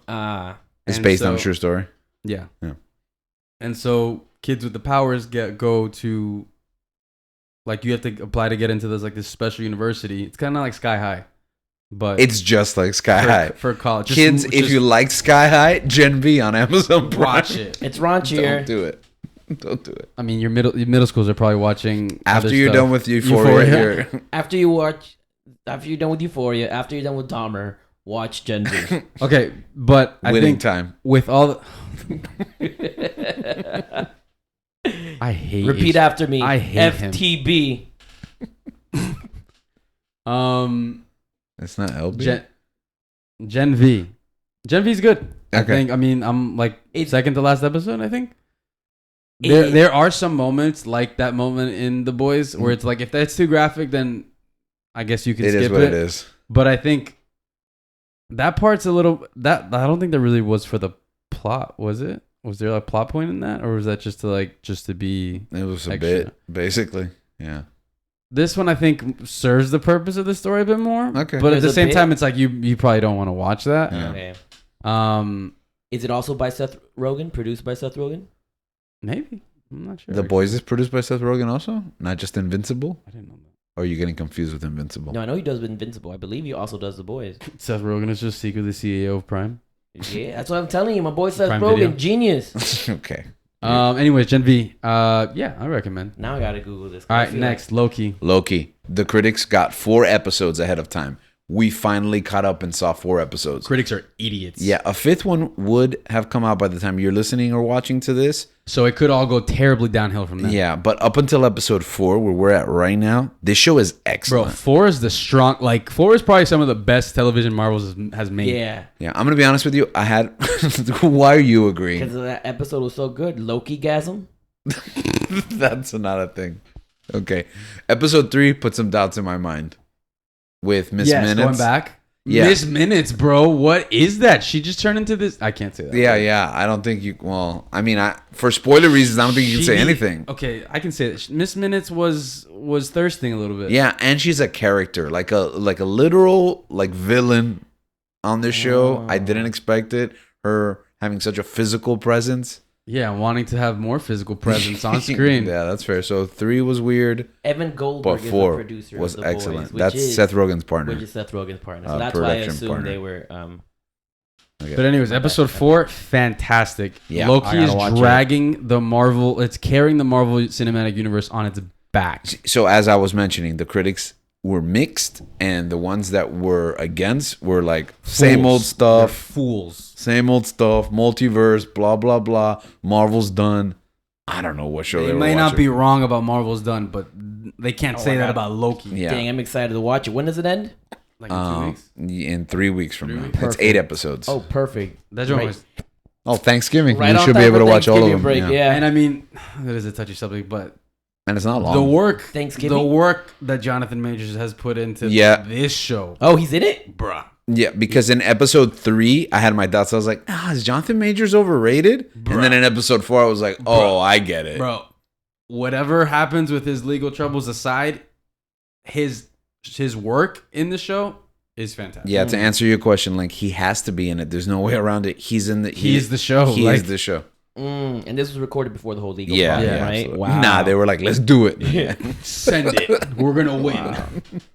It's And based on a so- true story. Yeah. Yeah. And so kids with the powers go to like you have to apply to get into this special university. It's kind of like Sky High, but It's just like Sky High. for college. Kids, if you like Sky High, Gen V on Amazon Prime. watch it. It's raunchier. Don't do it. Don't do it. I mean, your middle schools are probably watching After other you're stuff. done with Euphoria, you're After you're done with Euphoria, after you're done with Dahmer, watch Gen V. Okay, but I winning think time. with all I hate Repeat after me. I hate him. FTB. It's not LB. Gen V. Gen V's good. I Okay. think. I mean, I'm like It's- second to last episode. I think It- there are some moments like that moment in The Boys where it's like if that's too graphic, then I guess you can It skip is what it is. But I think that part's a little that I don't think that really was for the plot. Was it? Was there a plot point in that, or was that just to be? It was a Extra. bit, basically. Yeah. This one I think serves the purpose of the story a bit more. Okay. But at There's the a same bit- time, it's like you probably don't want to watch that. Yeah. Okay. Is Is it also by Seth Rogen? Produced by Seth Rogen? maybe I'm not sure. The Boys is produced by Seth Rogen also? Not just Invincible? I didn't know that. Or are you getting confused with Invincible? No, I know he does Invincible. I believe he also does The Boys. Seth Rogen is just secretly CEO of Prime. Yeah, that's what I'm telling you. My boy Seth Prime Rogen, Video. genius. Okay. Anyways, Gen V. Yeah, I recommend. Now I gotta Google this. 'cause All I right, feel next Loki. Loki. The critics got 4 episodes ahead of time. We finally caught up and saw 4 episodes. Critics are idiots. Yeah, a 5th one would have come out by the time you're listening or watching to this. So it could all go terribly downhill from there. Yeah, but up until episode 4, where we're at right now, this show is Bro, excellent. 4 is the strong. Like 4 is probably some of the best television Marvel has made. like. Yeah. Yeah, I'm gonna be honest with you. I had. Why are you agreeing? Because that episode was so good. Loki-gasm. That's not a thing. Okay, episode 3 put some doubts in my mind with Miss Yes, Minutes. going back. Yeah. Miss Minutes, bro. What is that? She just turned into this. I can't say that. Yeah. I don't think you. Well, I mean, for spoiler reasons, I don't think you can say anything. Okay, I can say that. Miss Minutes was thirsting a little bit. Yeah, and she's a character, like a literal villain on this show. I didn't expect it. Her having such a physical presence. Yeah, wanting to have more physical presence on screen. Yeah, that's fair. So 3 was weird, Evan Goldberg but is 4 the producer was of The excellent. Boys, which That's is, Seth Rogen's partner. Which is Seth Rogen's partner. So that's why I production assumed partner. they were... Okay. But anyways, episode 4, fantastic. Yeah, Loki I gotta is watch it. dragging the Marvel. It's carrying the Marvel Cinematic Universe on its back. So as I was mentioning, the critics were mixed, and the ones that were against were like same old stuff. They're fools. Same old stuff. Multiverse. Blah blah blah. Marvel's done. I don't know what show They they were may not watching. be wrong about Marvel's done, but they can't say my that God. about Loki. Yeah. Dang, I'm excited to watch it. When does it end? Like in 2 weeks. In 3 weeks from 3 now. weeks? It's 8 episodes. Oh, perfect. That joint Right. was, Oh, Thanksgiving. Right You on should be time able for to watch all of Thanksgiving them. break, yeah. yeah. and I mean, that is a touchy subject, but And it's not long. the work, Thanksgiving? the work that Jonathan Majors has put into Yeah. this show, Oh, he's in it? bruh. Yeah, because in episode 3, I had my doubts. I was like, is Jonathan Majors overrated? And then in episode 4, I was like, oh, I get it. Bro, whatever happens with his legal troubles aside, his work in the show is fantastic. Yeah, to answer your question, like, he has to be in it. There's no way around it. He's in the... He's the show. He like, is the show. And this was recorded before the whole legal Yeah, problem, yeah, right? absolutely. Wow. Nah, they were like, let's do it. send it. We're gonna win.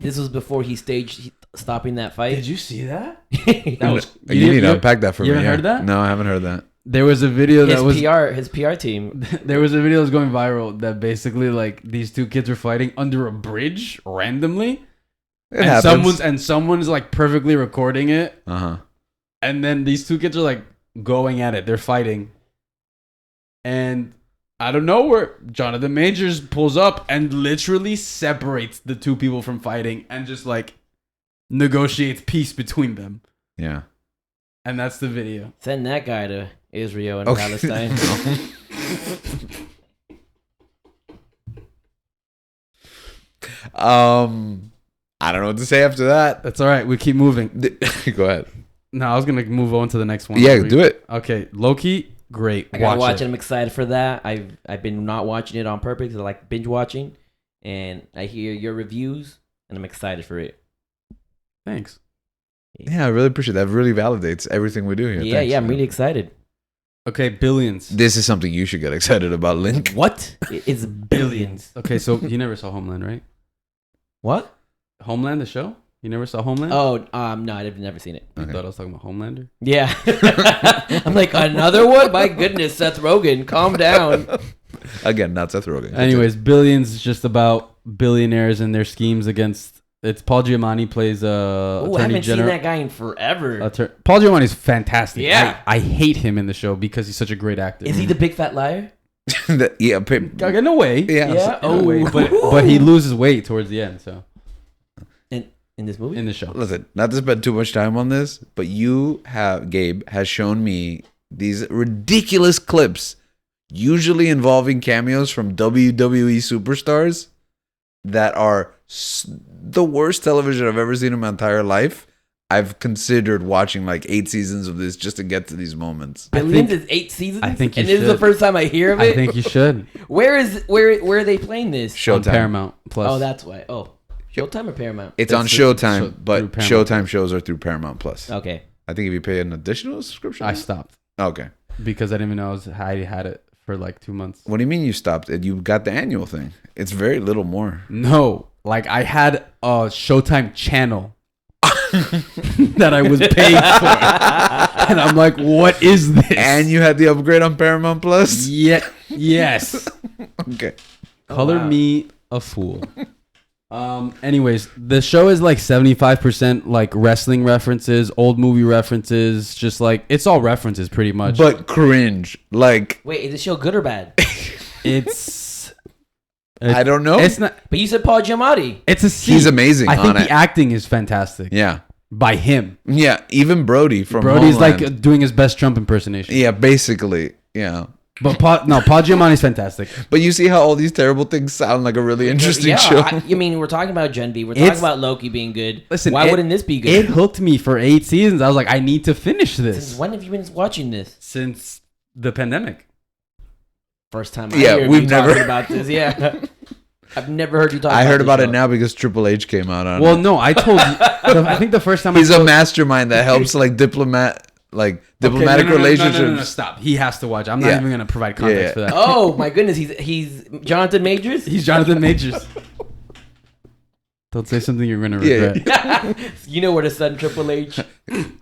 This was before he staged stopping that fight. Did you see that? That was. You need to unpack that for you me. haven't heard that? No, I haven't heard that. There was a video that was. his PR team. There was a video that was going viral that basically like these two kids were fighting under a bridge randomly, It happens. someone's like perfectly recording it, Uh-huh. and then these two kids are like going at it. They're fighting, and out of nowhere, Jonathan Majors pulls up and literally separates the two people from fighting and just like negotiates peace between them. Yeah. And that's the video. Send that guy to Israel and Okay. Palestine. I don't know what to say after that. That's all right. We keep moving. Go ahead. No, I was gonna move on to the next one. Yeah, do it. Okay, Loki, great. I gotta watch it. it. I'm excited for that. I've been not watching it on purpose. I like binge watching, and I hear your reviews, and I'm excited for it. Thanks. Yeah, I really appreciate that. It really validates everything we do here. Yeah, Thanks, yeah, I'm man. really excited. Okay, billions. This is something you should get excited about, Link. What? It's billions. Okay, so you never saw Homeland, right? What? Homeland, the show? You never saw Homeland? Oh, no, I've never seen it. You Okay. thought I was talking about Homelander? Yeah. I'm like, another one? My goodness, Seth Rogen, calm down. Again, not Seth Rogen. Anyways, billions is just about billionaires and their schemes against. It's Paul Giamatti plays Oh, I attorney haven't general. seen that guy in forever. Paul Giamatti's fantastic. Yeah. I hate him in the show because he's such a great actor. Is he the big fat liar? Yeah, In a way. yeah. Yeah. In a way, Oh. but he loses weight towards the end. So In this movie? in the show, Listen, not to spend too much time on this, but Gabe has shown me these ridiculous clips, usually involving cameos from WWE superstars that are the worst television I've ever seen in my entire life. I've considered watching like 8 seasons of this just to get to these moments. Billions is 8 seasons? I think you And this is the should. first time I hear of I it? think you should. Where are they playing this? On Showtime. Paramount Plus. Oh, that's why. Oh, Showtime or Paramount? It's on It's Showtime, through but Paramount Showtime shows are through Paramount Plus. Okay. I think if you pay an additional subscription. I stopped Okay. because I didn't even know I had it for like 2 months. What do you mean you stopped it? You got the annual thing. It's very little more. No, like I had a Showtime channel that I was paying for, and I'm like, what is this? And you had the upgrade on Paramount Plus? yeah, yes. Okay. Color wow. me a fool. Anyways, the show is like 75% like wrestling references, old movie references, just like it's all references pretty much. But cringe. Like, Wait, is the show good or bad? it's I don't know. it's not. But you said Paul Giamatti. It's a C. He's amazing I think on the it. acting is fantastic. Yeah. By him. Yeah. Even Brody from Brody's Homeland. like doing his best Trump impersonation. Yeah, basically. Yeah. But Paul Giamatti's fantastic. But you see how all these terrible things sound like a really interesting Yeah, show? I mean, we're talking about Gen V. We're talking It's- about Loki being good. Listen, Why it- wouldn't this be It good? hooked me for 8 seasons. I was like, I need to finish Since this. when have you been watching this? Since the pandemic. First time I Yeah, hear we've you never- talking about this. Yeah. I've never heard you talk I about heard this about it show. now because Triple H came out on Well, it. no, I told you. I think the first time He's I a told, mastermind that helps like diplomatic Okay, no, relationships. no, stop. He has to watch. I'm not Yeah. even going to provide context Yeah. for that. Oh my goodness, he's Jonathan Majors. He's Jonathan Majors. Don't say something you're going to Yeah. regret. You know where to send Triple H.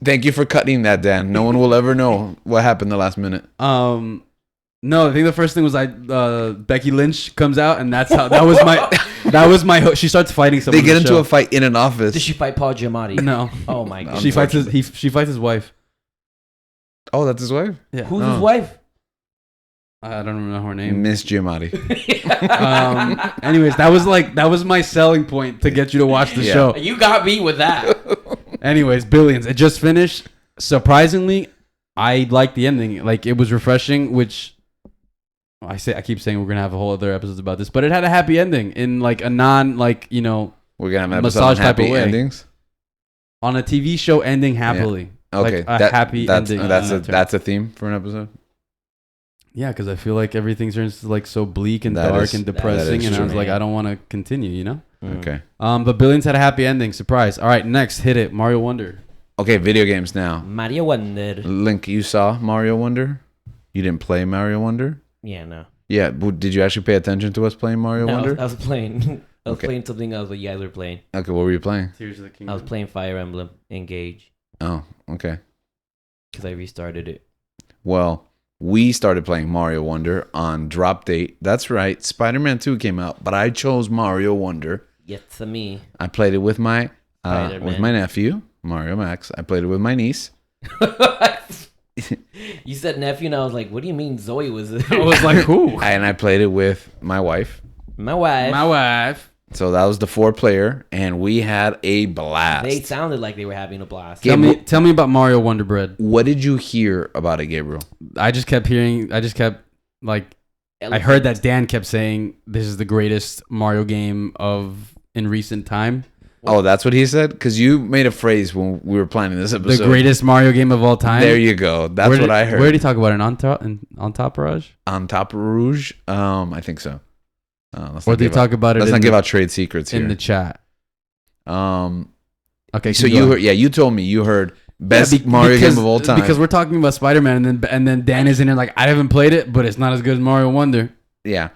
Thank you for cutting that, Dan. No one will ever know what happened the last minute. No, I think the first thing was Becky Lynch comes out, and that was my That was my. She starts fighting someone. They get into a fight in an office. Did she fight Paul Giamatti? No. Oh my god. She fights his. She fights his wife. Oh, that's his wife? Yeah. Who's his wife? I don't know her name. Miss Giamatti. Anyways, that was my selling point to get you to watch the show. You got me with that. Anyways, Billions. It just finished. Surprisingly, I liked the ending. Like, it was refreshing, which I keep saying we're gonna have a whole other episodes about this, but it had a happy ending in like a non We're gonna have an episode massage on type of happy way. endings. On a TV show ending happily. Okay, Like a happy ending. That's a theme for an episode. Yeah, because I feel like everything's just like so bleak and That dark is- and that depressing, is and I true, was like, man. I don't want to continue, you know. Okay. But Billions had a happy ending. Surprise. All right, next, hit it. Mario Wonder. Okay, video games now. Mario Wonder. Link, you saw Mario Wonder? You didn't play Mario Wonder? Yeah, no. Yeah, did you actually pay attention to us playing Mario No, Wonder? I was playing. I was Okay. playing something else what you guys were playing. Okay, what were you playing? Tears of the Kingdom. I was playing Fire Emblem Engage Oh, okay. because I restarted it. Well, we started playing Mario Wonder on drop date. That's right, Spider-Man 2 came out, but I chose Mario Wonder. Yes, me. I played it with my Spider-Man. nephew, Mario Max. I played it with my niece. You said nephew, and I was like, "What do you mean Zoe was there?" I was like, who? And I played it with my wife. My wife. My wife. So that was the 4-player, and we had a blast. They sounded like they were having a blast. Gabe, Tell me about Mario Wonder Bread. what did you hear about it, Gabriel? I just kept like, I heard that Dan kept saying this is the greatest Mario game in recent time. Oh, that's what he said? Because you made a phrase when we were planning this episode. The greatest Mario game of all time. There you go. That's what I heard. Where did he talk about it? On Top Barrage? On Top of Rouge? I think so. Or did he talk about it Let's not give out trade secrets here. in the chat? Okay, So you heard, you told me you heard best Mario game of all time. Because we're talking about Spider-Man, and then Dan is in there like, I haven't played it, but it's not as good as Mario Wonder. Yeah.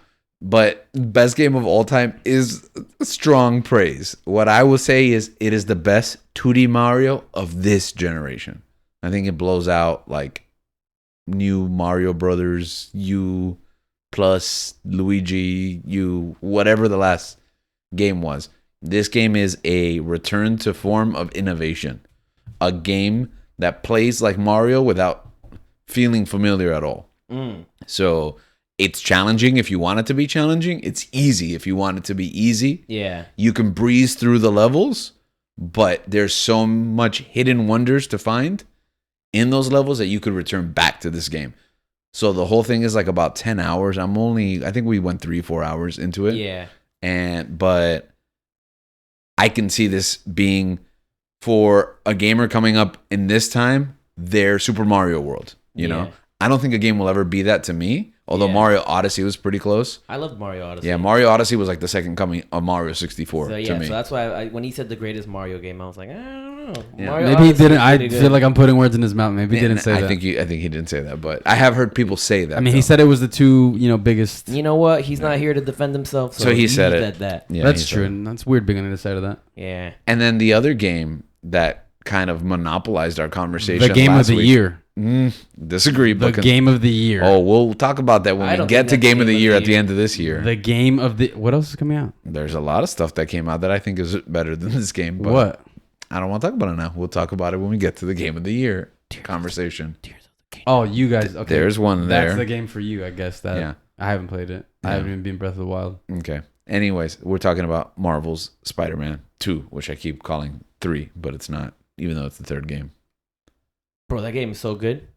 But best game of all time is strong praise. What I will say is it is the best 2D Mario of this generation. I think it blows out like new Mario Brothers, U plus Luigi, U, whatever the last game was. This game is a return to form of innovation. A game that plays like Mario without feeling familiar at all. So it's challenging if you want it to be challenging. It's easy if you want it to be easy. Yeah. You can breeze through the levels, but there's so much hidden wonders to find in those levels that you could return back to this game. So the whole thing is like about 10 hours. I think we went 3-4 hours into it. Yeah. But I can see this being, for a gamer coming up in this time, their Super Mario World. You know, I don't think a game will ever be that to me. Although Mario Odyssey was pretty close. I loved Mario Odyssey. Yeah, Mario Odyssey was like the second coming of Mario 64 So to me. so that's why when he said the greatest Mario game, I was like, I don't know. Yeah. Mario Maybe he Odyssey didn't. was I pretty feel good. like I'm putting words in his mouth. Maybe he didn't say that. I think he didn't say that, but I have heard people say that. I mean, though. he said it was the two, biggest. You know what? He's not here to defend himself. So he said it. That. Yeah, That's he said true. it. And that's weird being on the side of that. Yeah. And then the other game that kind of monopolized our conversation. The game of the year. Disagree, The but game of the year. Oh, we'll talk about that when I we don't get think to that's game of the year at the end of this year. The game of the. What else is coming out? There's a lot of stuff that came out that I think is better than this game. But What? I don't want to talk about it now. We'll talk about it when we get to the game of the year conversation. Oh, you guys. Okay. There's one there. That's the game for you, I guess. That Yeah. I haven't played it. I Yeah. haven't even been Breath of the Wild. Okay. Anyways, we're talking about Marvel's Spider-Man 2, which I keep calling 3, but it's not, even though it's the third game. Bro, that game is so good.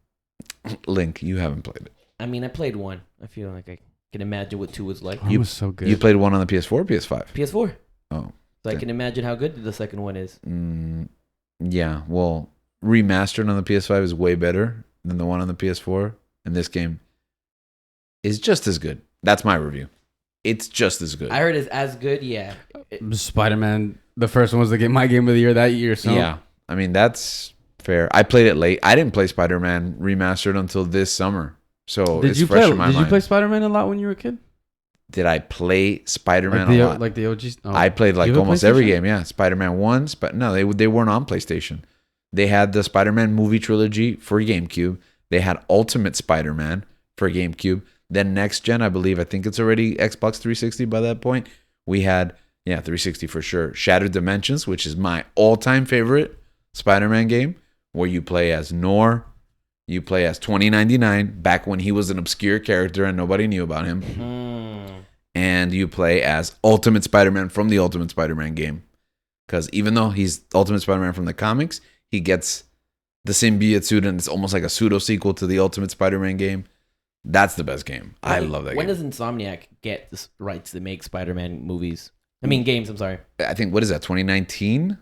Link, you haven't played it. I mean, I played one. I feel like I can imagine what 2 was like. It was so good. You played one on the PS4 or PS5? PS4. Oh. So I Okay. can imagine how good the second one is. Yeah, well, remastered on the PS5 is way better than the one on the PS4, and this game is just as good. That's my review. It's just as good. I heard it's as good. Yeah. Spider-Man. The first one was my game of the year that year. So Yeah, I mean, that's fair. I played it late. I didn't play Spider-Man remastered until this summer, so Did it's you fresh play? in my Did mind. you play Spider-Man a lot when you were a kid? Did I play Spider-Man Like a the lot? like the OGs. Oh. I played like You have a almost every PlayStation? game. Yeah, Spider-Man 1. No, they weren't on PlayStation. They had the Spider-Man movie trilogy for GameCube. They had Ultimate Spider-Man for GameCube. Then next gen, I think it's already Xbox 360 by that point. We had Yeah, 360 for sure. Shattered Dimensions, which is my all-time favorite Spider-Man game, where you play as Nor, you play as 2099, back when he was an obscure character and nobody knew about him. And you play as Ultimate Spider-Man from the Ultimate Spider-Man game. Because even though he's Ultimate Spider-Man from the comics, he gets the symbiote suit, and it's almost like a pseudo-sequel to the Ultimate Spider-Man game. That's the best game. I love that game. When does Insomniac get the rights to make Spider-Man movies? I mean, games, I'm sorry. I think, what is that, 2019,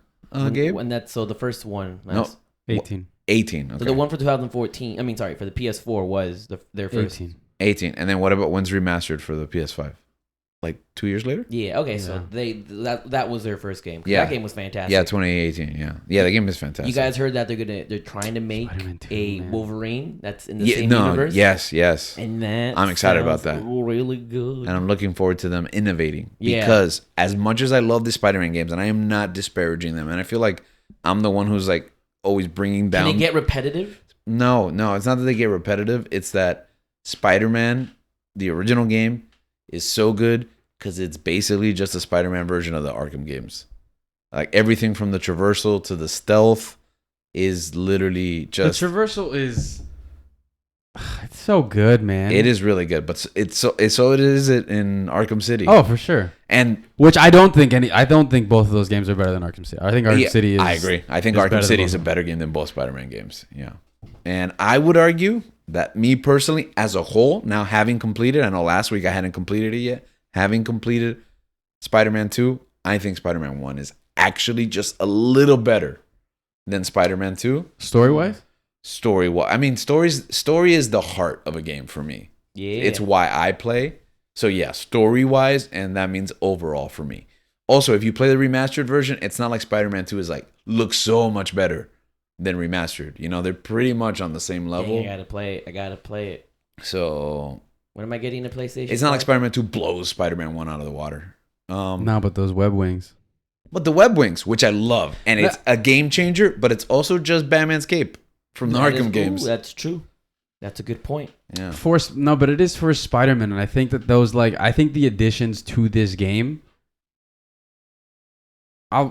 Gabe? When that's, so the first one. No. 18. 18. Okay. So the one for 2014, for the PS4 was their first. 18. And then what about when's remastered for the PS5? Like 2 years later? Yeah, okay, so that was their first game. Yeah. That game was fantastic. Yeah, 2018, yeah. Yeah, the game is fantastic. You guys heard that they're trying to make Spider-Man 2, a man. Wolverine that's in the same universe? Yes. And that I'm excited about sounds that. really good. And I'm looking forward to them innovating. Yeah. Because as much as I love the Spider-Man games, and I am not disparaging them, and I feel like I'm the one who's like always bringing down... Can it get repetitive? No, it's not that they get repetitive. It's that Spider-Man, the original game, is so good because it's basically just a Spider-Man version of the Arkham games. Like everything from the traversal to the stealth is literally just... The traversal is... It's so good, man. It is really good, but it is in Arkham City. Oh, for sure. And which I don't think both of those games are better than Arkham City. I think Arkham City is... I agree. I think Arkham City is a better game than both Spider-Man games. Yeah. And I would argue that me personally, as a whole, now having completed, I know last week I hadn't completed it yet, having completed Spider-Man 2, I think Spider-Man 1 is actually just a little better than Spider-Man 2. Story-wise? Story-wise. I mean, story is the heart of a game for me. Yeah. It's why I play. So yeah, story-wise, and that means overall for me. Also, if you play the remastered version, it's not like Spider-Man 2 is like, looks so much better than remastered. You know, they're pretty much on the same level. I gotta play it. So when am I getting a PlayStation? it's not like Spider-Man 2 blows Spider-Man 1 out of the water. No, but those web wings. But the web wings, which I love, and it's a game changer, but it's also just Batman's cape from the Arkham games. That's true. That's a good point. Yeah. But it is for Spider-Man, and I think that I think the additions to this game. I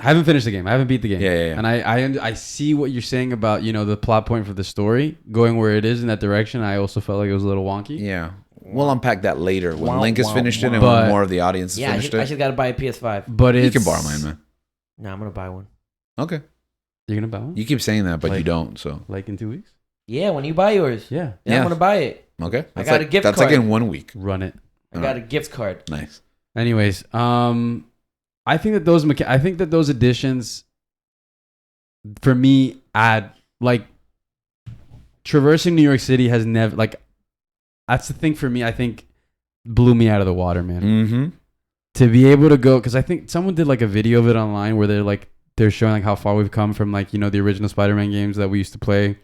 haven't finished the game. I haven't beat the game. Yeah. And I see what you're saying about, the plot point for the story going where it is in that direction. I also felt like it was a little wonky. Yeah. We'll unpack that later when Link has finished it and when more of the audience has finished it. I just got to buy a PS5. But you can borrow mine, man. No, I'm going to buy one. Okay. You're going to buy one? You keep saying that, but you don't, so. Like in 2 weeks? Yeah, when you buy yours. Yeah. I'm going to buy it. Okay. I got a gift card. That's like in 1 week. Run it. I got a gift card. Nice. Anyways, I think that those additions for me add, like, traversing New York City has never, like, that's the thing for me, I think blew me out of the water, man. Mm-hmm. To be able to go, because I think someone did like a video of it online where they're showing like how far we've come from, like, the original Spider-Man games that we used to play.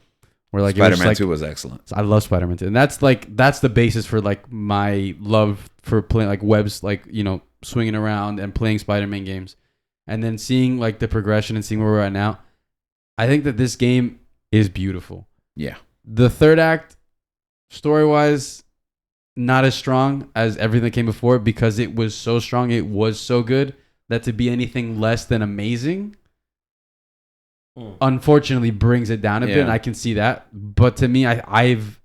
Where like Spider-Man 2 was excellent. I love Spider-Man 2, and that's the basis for like my love for playing like webs, like, swinging around and playing Spider-Man games, and then seeing like the progression and seeing where we're at now. I think that this game is beautiful. Yeah. The third act, story-wise, not as strong as everything that came before, because it was so strong, it was so good, that to be anything less than amazing, unfortunately brings it down a bit, and I can see that. But to me, I've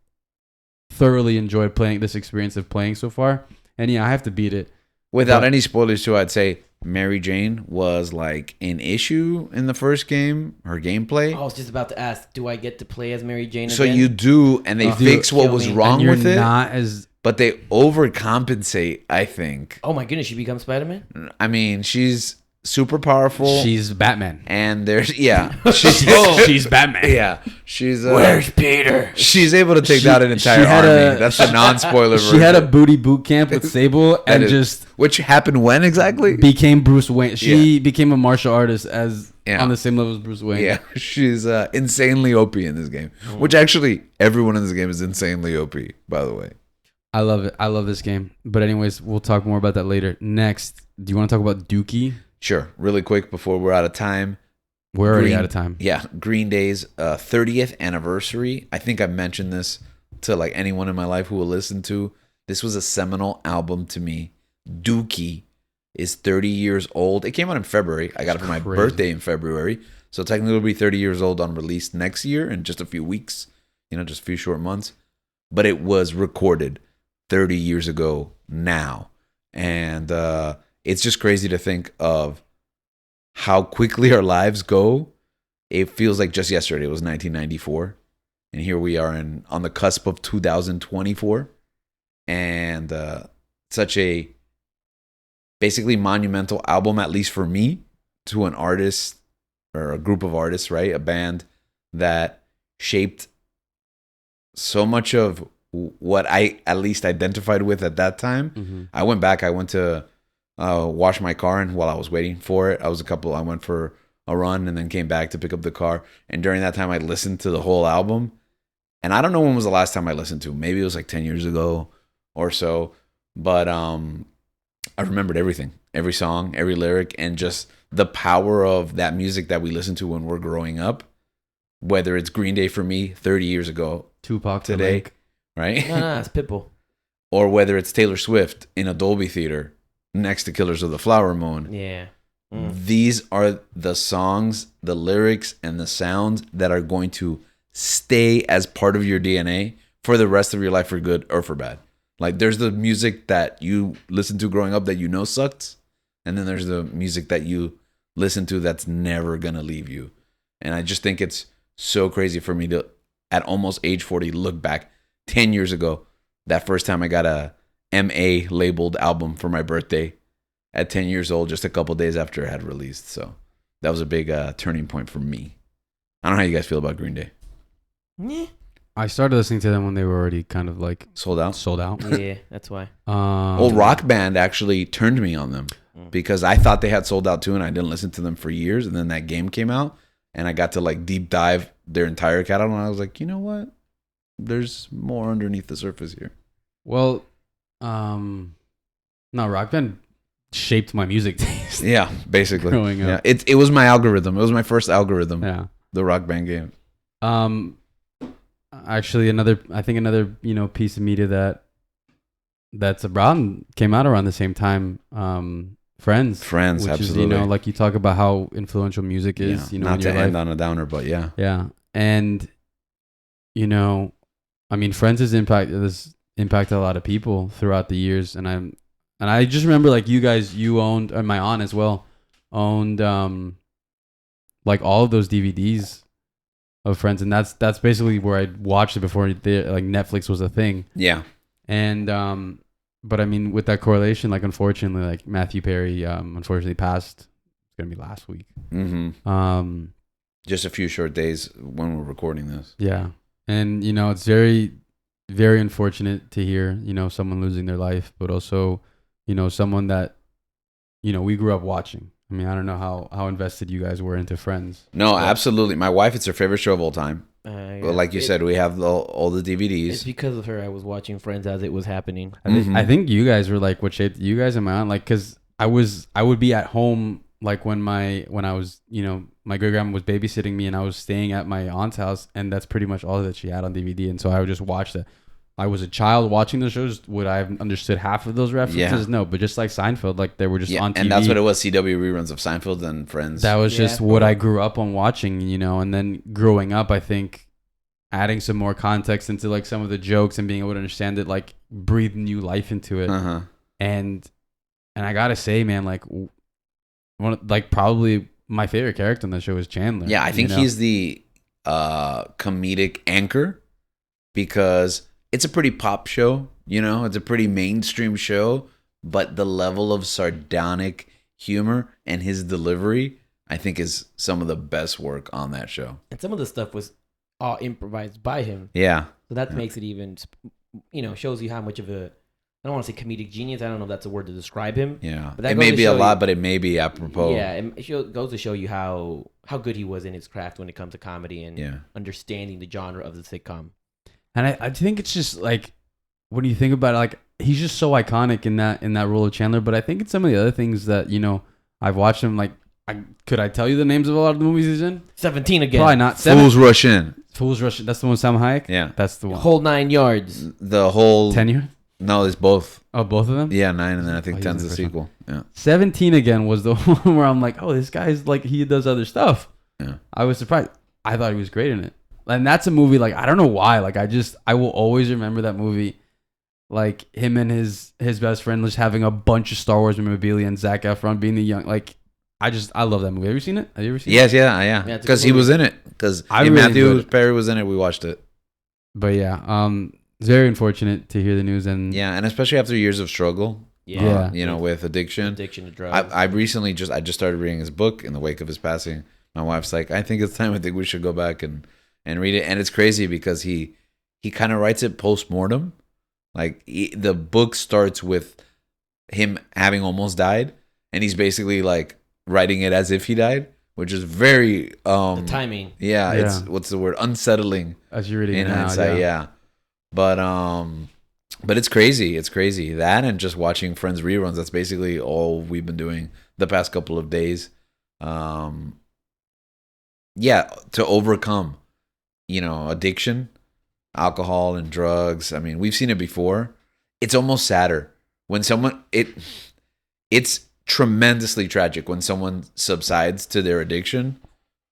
thoroughly enjoyed playing this experience of playing so far, and I have to beat it. Without any spoilers too, I'd say Mary Jane was like an issue in the first game, her gameplay. I was just about to ask, do I get to play as Mary Jane So again? you do, and they fix what was wrong with it. Not as... But they overcompensate, I think. Oh my goodness, she becomes Spider-Man? I mean, she's super powerful. She's Batman. And there's, she's Batman. Yeah. She's Where's Peter? She's able to take down an entire army. That's the non-spoiler version. She had a booty boot camp with Sable and which happened when exactly? Became Bruce Wayne. She became a martial artist on the same level as Bruce Wayne. Yeah, she's insanely OP in this game. Which actually, everyone in this game is insanely OP, by the way. I love it. I love this game. But anyways, we'll talk more about that later. Next, do you want to talk about Dookie? Sure. Really quick before we're out of time. We're already out of time. Yeah. Green Day's 30th anniversary. I think I've mentioned this to like anyone in my life who will listen to. This was a seminal album to me. Dookie is 30 years old. It came out in February. I got it for my birthday in February. So technically it'll be 30 years old on release next year in just a few weeks, just a few short months. But it was recorded 30 years ago now. And it's just crazy to think of how quickly our lives go. It feels like just yesterday it was 1994. And here we are on the cusp of 2024. And such a basically monumental album, at least for me, to an artist or a group of artists, right? A band that shaped so much of what I at least identified with at that time. Mm-hmm. I went back. I went to wash my car, and while I was waiting for it, I went for a run and then came back to pick up the car. And during that time, I listened to the whole album. And I don't know when was the last time I listened to it. Maybe it was like 10 years ago or so. But I remembered everything, every song, every lyric, and just the power of that music that we listen to when we're growing up. Whether it's Green Day for me 30 years ago, Tupac today, right? No, it's Pitbull. Or whether it's Taylor Swift in a Dolby Theater next to Killers of the Flower Moon. Yeah. These are the songs, the lyrics, and the sounds that are going to stay as part of your DNA for the rest of your life, for good or for bad. Like, there's the music that you listen to growing up that sucked, and then there's the music that you listen to that's never gonna leave you. And I just think it's so crazy for me to, at almost age 40, look back 10 years ago, that first time I got a MA labeled album for my birthday at 10 years old, just a couple days after it had released. So that was a big turning point for me. I don't know how you guys feel about Green Day. Yeah. I started listening to them when they were already kind of like Sold out? sold out. Yeah, that's why. Well, Rock Band actually turned me on them because I thought they had sold out too, and I didn't listen to them for years. And then that game came out, and I got to like deep dive their entire catalog, and I was like, you know what? There's more underneath the surface here. Well, no, Rock Band shaped my music taste. Yeah, basically. Growing up. Yeah, it was my algorithm. It was my first algorithm. Yeah. The Rock Band game. Actually, another piece of media that's around came out around the same time. Friends, which absolutely. Is, like you talk about how influential music is. Yeah. Not to end on a downer, but yeah. Yeah, and I mean, Friends has impacted a lot of people throughout the years, and I just remember like you owned, and my aunt as well owned like all of those DVDs of Friends, and that's basically where I watched it before Netflix was a thing. Yeah. And but I mean, with that correlation, like unfortunately, like Matthew Perry unfortunately passed. It's gonna be last week. Mm-hmm. Just a few short days when we're recording this. Yeah, and it's very, very unfortunate to hear someone losing their life, but also someone that we grew up watching. I mean, I don't know how invested you guys were into Friends. No, absolutely. My wife, it's her favorite show of all time. Yeah. Well, like you said, we have all the DVDs. It's because of her I was watching Friends as it was happening. I think you guys were like what shaped you guys and my aunt, like, because I would be at home like when I was my great grandma was babysitting me and I was staying at my aunt's house, and that's pretty much all that she had on DVD, and so I would just watch that. I was a child watching the shows. Would I have understood half of those references? Yeah. No, but just like Seinfeld, like they were just on TV. And that's what it was, CW reruns of Seinfeld and Friends. That was just what I grew up on watching, and then growing up, I think adding some more context into like some of the jokes and being able to understand it, like breathed new life into it. Uh-huh. And I gotta say, man, like probably my favorite character on the show is Chandler. Yeah, I think he's the comedic anchor because it's a pretty pop show, it's a pretty mainstream show, but the level of sardonic humor and his delivery, I think, is some of the best work on that show. And some of the stuff was all improvised by him. Yeah. So that makes it even, shows you how much of a, I don't want to say comedic genius. I don't know if that's a word to describe him. Yeah. But it may be a lot, but it may be apropos. Yeah. It goes to show you how good he was in his craft when it comes to comedy and understanding the genre of the sitcom. And I think it's just like, when you think about it, like he's just so iconic in that role of Chandler. But I think it's some of the other things that I've watched him. Like, could I tell you the names of a lot of the movies he's in? 17 again. Probably not. Fools Rush In. Fools Rush In. That's the one with Sam Hayek. Yeah, that's the one. Whole 9 yards. The whole 10 year. No, it's both. Oh, both of them. Yeah, 9, and then I think Oh, he's in 10's the the first one. sequel. Yeah. 17 again was the one where I'm like, oh, this guy's like, he does other stuff. Yeah. I was surprised. I thought he was great in it. And that's a movie, like, I don't know why. Like, I will always remember that movie. Like, him and his best friend just having a bunch of Star Wars memorabilia and Zac Efron being the young, like, I love that movie. Have you seen it? Have you ever seen it? Yes, yeah. Yeah, it's a Because good he movie. was in it. Because I really enjoyed Matthew it. Perry was in it. We watched it. But yeah, it's very unfortunate to hear the news. And Yeah, and especially after years of struggle. Yeah. You know, with addiction. Addiction to drugs. I recently just started reading his book in the wake of his passing. My wife's like, I think it's time. I think we should go back and read it. And it's crazy because he kind of writes it post-mortem. Like the book starts with him having almost died, and he's basically like writing it as if he died, which is very the timing. Yeah, Yeah. it's what's the word? Unsettling as you're reading in it now, hindsight. Yeah. But it's crazy. It's crazy. That and just watching Friends reruns. That's basically all we've been doing the past couple of days. Yeah, to overcome, addiction, alcohol and drugs. I mean, we've seen it before. It's almost sadder when it's tremendously tragic when someone subsides to their addiction.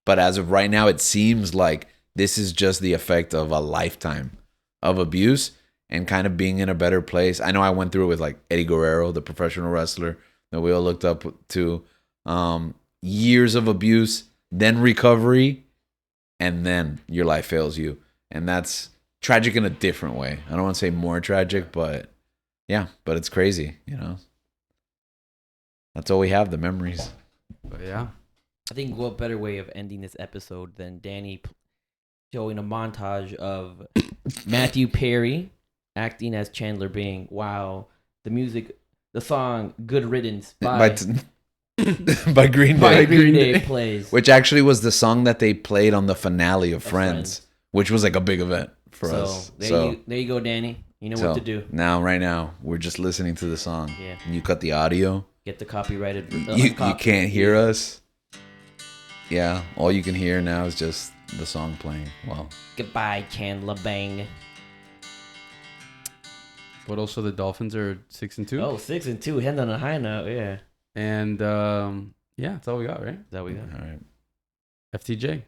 But as of right now, it seems like this is just the effect of a lifetime of abuse and kind of being in a better place. I know I went through it with like Eddie Guerrero, the professional wrestler that we all looked up to. Years of abuse, then recovery, and then your life fails you. And that's tragic in a different way. I don't want to say more tragic, but yeah, but it's crazy, That's all we have, the memories. But yeah. I think what better way of ending this episode than Danny showing a montage of Matthew Perry acting as Chandler Bing while the song "Good Riddance" by Green Day. by Green Day plays. Which actually was the song that they played on the finale of Friends, which was like a big event for us. There you go, Danny. You know what to do. Right now, we're just listening to the song. Yeah. And you cut the audio. Get the copyrighted. You can't hear us. Yeah, all you can hear now is just the song playing. Well, Goodbye, Chandler Bang. But also the Dolphins are 6-2. Oh, 6-2. Heading on a high note. Yeah. And yeah, that's all we got, right? That we got. all right. FTJ.